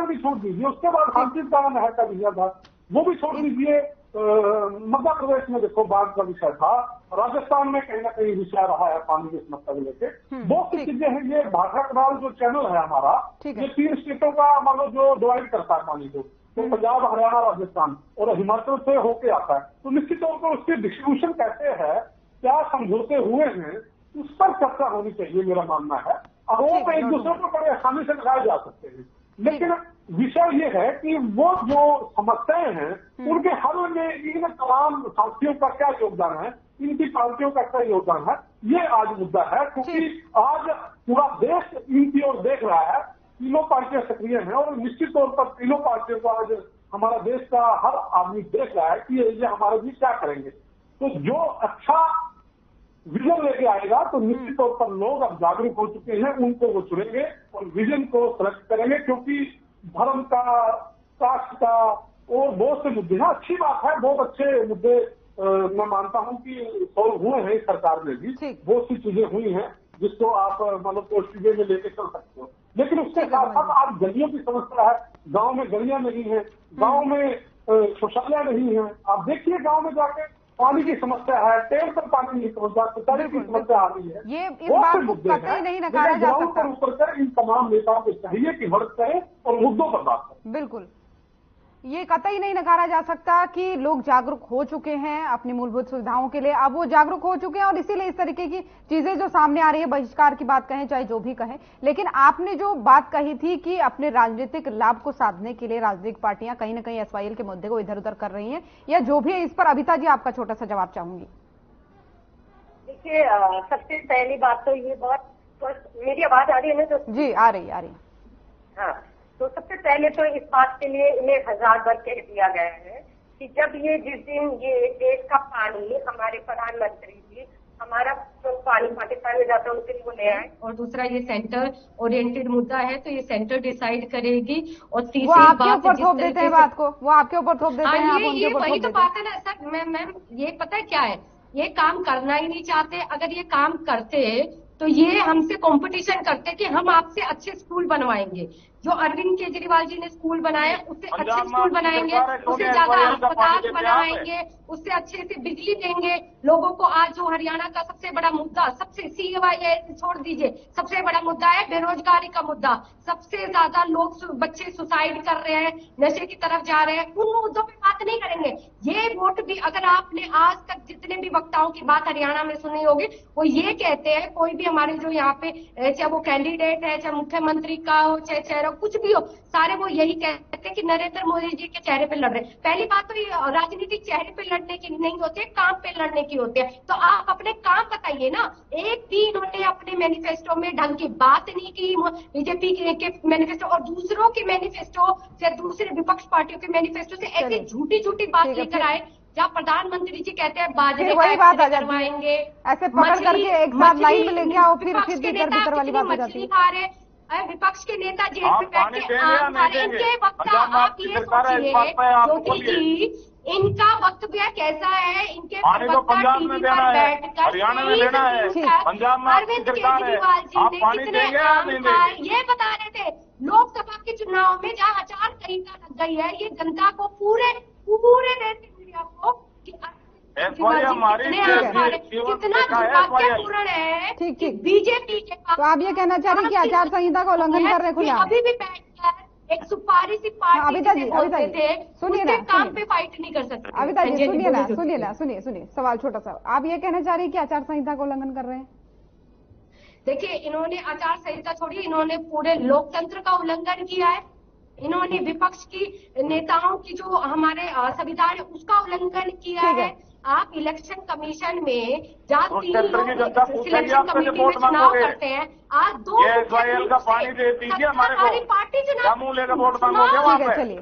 भी छोड़ दीजिए, उसके बाद हांसिल का नहर का विषय था वो भी छोड़ दीजिए। मध्य प्रदेश में देखो बाढ़ का विषय था, राजस्थान में कहीं ना कहीं विषय रहा है पानी की समस्या को लेकर। बहुत सी चीजें हैं। ये भाखड़ा कनाल जो चैनल है हमारा, ये 3 स्टेटों का मतलब जो डिवाइड करता है पानी को, तो पंजाब, हरियाणा, राजस्थान और हिमाचल से होके आता है। तो निश्चित तौर पर उसकी डिस्ट्रीब्यूशन कैसे है, क्या समझौते हुए हैं, उस पर चर्चा होनी चाहिए मेरा मानना है। आरोप एक दूसरे पर बड़े आसानी से लगाए जा सकते हैं, लेकिन विषय ये है कि वो जो समस्याएं हैं उनके हल में इन तमाम साथियों का क्या योगदान है, इनकी पार्टियों का क्या योगदान है, ये आज मुद्दा है। क्योंकि आज पूरा देश इनकी ओर देख रहा है, तीनों पार्टियां सक्रिय हैं और निश्चित तौर पर तीनों पार्टियों को आज हमारा देश का हर आदमी देख रहा है कि ये हमारे लिए क्या करेंगे। तो जो अच्छा विजन लेके आएगा तो निश्चित तौर पर लोग अब जागरूक हो चुके हैं, उनको वो चुनेंगे और विजन को सेलेक्ट करेंगे। क्योंकि धर्म का, कास्ट का और बहुत से मुद्दे हैं। अच्छी बात है, बहुत अच्छे मुद्दे मैं मानता हूं कि सॉल्व हुए हैं इस सरकार में भी, बहुत सी चीजें हुई हैं जिसको आप मतलब पॉजिटिव वे में लेके चल सकते हो। लेकिन उसके साथ साथ आज गलियों की समस्या है, गांव में गलियां नहीं है, गांव में शौचालय नहीं है। आप देखिए गांव में जाके पानी की समस्या है, टेल पर पानी नहीं पहुंचा, सिंचाई की समस्या आ रही है। ये इस बात को कतई नहीं नकारा जा सकता। ऊपर इन तमाम नेताओं को चाहिए कि मदद करें और मुद्दों पर बात करें। बिल्कुल, ये कतई नहीं नकारा जा सकता कि लोग जागरूक हो चुके हैं अपनी मूलभूत सुविधाओं के लिए। अब वो जागरूक हो चुके हैं और इसीलिए इस तरीके की चीजें जो सामने आ रही है, बहिष्कार की बात कहें चाहे जो भी कहें। लेकिन आपने जो बात कही थी कि अपने राजनीतिक लाभ को साधने के लिए राजनीतिक पार्टियां कहीं ना कहीं SYL के मुद्दे को इधर उधर कर रही हैं या जो भी है, इस पर अभिता जी आपका छोटा सा जवाब चाहूंगी। देखिए, सबसे पहली बात तो ये बात, मेरी आवाज आ रही है ना? तो जी आ रही है। हाँ, तो सबसे पहले तो इस बात के लिए इन्हें 1000 बार कह दिया गया है कि जब ये जिस दिन ये देश का पानी हमारे प्रधानमंत्री जी हमारा तो पानी पाकिस्तान में जाता है उनके लिए वो ले आए, और दूसरा ये सेंटर ओरिएंटेड मुद्दा है तो ये सेंटर डिसाइड करेगी। और तीसरी बात, आपके ऊपर थोप देते हैं बात को, वो आपके ऊपर थोप देते हैं, आप उनके ऊपर वही तो बात है ना सर। मैम ये पता है क्या है, ये काम करना ही नहीं चाहते। अगर ये काम करते तो ये हमसे कंपटीशन करते कि हम आपसे अच्छे स्कूल बनवाएंगे। जो अरविंद केजरीवाल जी ने स्कूल बनाए उससे अच्छे स्कूल बनाएंगे, उससे ज्यादा अस्पताल बनवाएंगे, उससे अच्छे से बिजली देंगे लोगों को। आज जो हरियाणा का सबसे बड़ा मुद्दा, सबसे CAY छोड़ दीजिए, सबसे बड़ा मुद्दा है बेरोजगारी का मुद्दा। सबसे ज्यादा लोग बच्चे सुसाइड कर रहे हैं, नशे की तरफ जा रहे हैं, उन मुद्दों पे बात नहीं करेंगे। ये वोट भी अगर आपने आज तक जितने भी वक्ताओं की बात हरियाणा में सुनी होगी, वो ये कहते हैं, कोई भी हमारे जो यहाँ पे चाहे वो कैंडिडेट है, चाहे मुख्यमंत्री का हो, चाहे चेहरा कुछ भी हो, सारे वो यही कहते हैं कि नरेंद्र मोदी जी के चेहरे पे लड़ रहे हैं। पहली बात तो ये राजनीतिक चेहरे पे लड़ने की नहीं होती है, काम पे लड़ने की होती है। तो आप अपने काम बताइए ना। एक भी इन्होंने अपने मैनिफेस्टो में ढंग की बात नहीं की, बीजेपी के मैनिफेस्टो और दूसरों के मैनिफेस्टो से, दूसरे विपक्ष पार्टियों के मैनिफेस्टो से ऐसी झूठी झूठी बात लेकर आए जहाँ प्रधानमंत्री जी कहते हैं बाजरे वही बात आ करवाएंगे, ऐसे पकड़ करके एक साथ लाइन में लेके आओ, फिर भीतर वाली बात हो जाती है। खा रहे विपक्ष के नेता जेल में बैठ के इनके वक्ता, आप ये सोचिए ज्योति जी, इनका वक्तव्य कैसा है, इनके वक्ता टीवी पर बैठकर अरविंद केजरीवाल जी ने कितने ये बता रहे थे लोकसभा के चुनाव में जहाँ आचार संहिता लग गई है, ये जनता को पूरे देश की मीडिया को कितना दुर्भाग्यपूर्ण है कि बीजेपी के पास। तो आप ये कहना चाह रहे हैं कि आचार संहिता का उल्लंघन कर रहे खुले अभी भी बैठकर एक सुपारी सी पार्टी थे, सुनिए ना, काम पे फाइट नहीं कर सकते। अभिता जी सुनिए सवाल छोटा सा, आप ये कहना चाह रहे हैं कि आचार संहिता का उल्लंघन कर रहे हैं? देखिए, इन्होंने आचार संहिता छोड़ी, इन्होंने पूरे लोकतंत्र का उल्लंघन किया है। इन्होंने विपक्ष की नेताओं की जो हमारे संविधान है उसका उल्लंघन किया है। आप इलेक्शन कमीशन में जहाँ 3 लोग सिलेक्शन कमेटी में चुनाव करते हैं, आज 2 का पानी दे दीजिए हमारे को, पार्टी क्या मुंह लेकर वोट मांगोगे वहाँ पे? चलिए,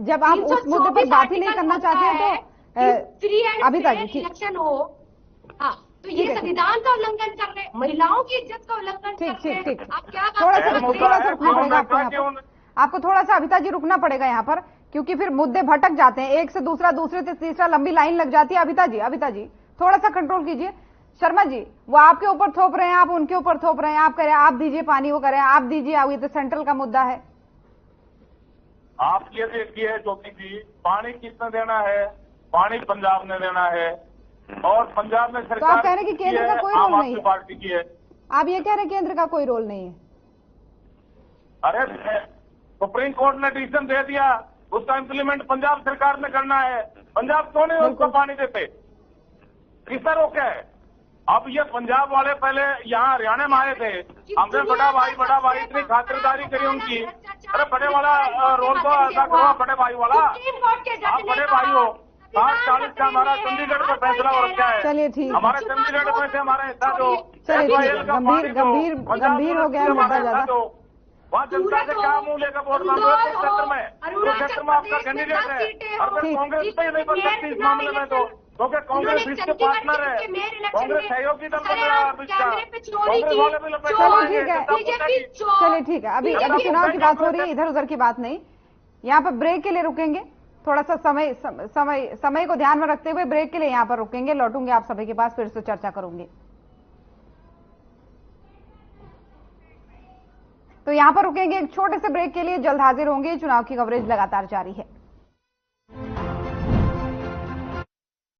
जब आप उस मुद्दे पर बात ही नहीं करना चाहते हैं तो फ्री एंड अभिता जी इलेक्शन हो। हाँ, तो ये संविधान का उल्लंघन कर रहे हैं, महिलाओं की इज्जत का उल्लंघन कर रहे हैं। आप क्या थोड़ा सा रुकना पड़ेगा आपको थोड़ा सा अभिता जी रुकना पड़ेगा यहाँ पर, क्योंकि फिर मुद्दे भटक जाते हैं, एक से दूसरा, दूसरे से तीसरा, लंबी लाइन लग जाती है। अभिता जी थोड़ा सा कंट्रोल कीजिए। शर्मा जी, वो आपके ऊपर थोप रहे हैं, आप उनके ऊपर थोप रहे हैं, आप कह रहे हैं आप दीजिए पानी, वो कह रहे हैं आप दीजिए, ये तो सेंट्रल का मुद्दा है। आप ये देखिए ज्योति जी, पानी किसने देना है? पानी पंजाब ने देना है, और पंजाब में सरकार, तो आप कह रहे हैं कि केंद्र का कोई रोल नहीं है? पार्टी की है। आप ये कह रहे हैं केंद्र का कोई रोल नहीं है? अरे सुप्रीम कोर्ट ने डिसीजन दे दिया, उसका इम्प्लीमेंट पंजाब सरकार ने करना है। पंजाब क्यों नहीं उसको पानी देते? किसने रोका है? अब ये पंजाब वाले पहले यहाँ हरियाणा में आए थे, हमने बड़ा भाई इतनी खातिरदारी करी उनकी। अरे बड़े वाला रोल तो अदा करो, बड़े भाई वाला, आप बड़े भाई हो। 740 का हमारा चंडीगढ़ में फैसला हो रखा है। चलिए ठीक, हमारे चंडीगढ़ में से हमारा हिस्सा जो गंभीर हो गया मुद्दा ज्यादा। वहाँ जनता से क्या मुंह लेकर वोट मांगो? क्षेत्र में आपका कैंडिडेट है, और फिर कांग्रेस पे नहीं बन सकती इस मामले में, तो क्योंकि कांग्रेस इसके पार्टनर है, कांग्रेस सहयोगी दल बन रहा है कांग्रेस वाले भी लपेट चलिए ठीक है, अभी चुनाव की बात हो रही है, इधर उधर की बात नहीं। यहाँ पर ब्रेक के लिए रुकेंगे, थोड़ा सा समय को ध्यान में रखते हुए ब्रेक के लिए यहाँ पर रुकेंगे। लौटूंगे आप सभी के पास, फिर से चर्चा करूंगी। तो यहाँ पर रुकेंगे एक छोटे से ब्रेक के लिए, जल्द हाजिर होंगे। चुनाव की कवरेज लगातार जारी है।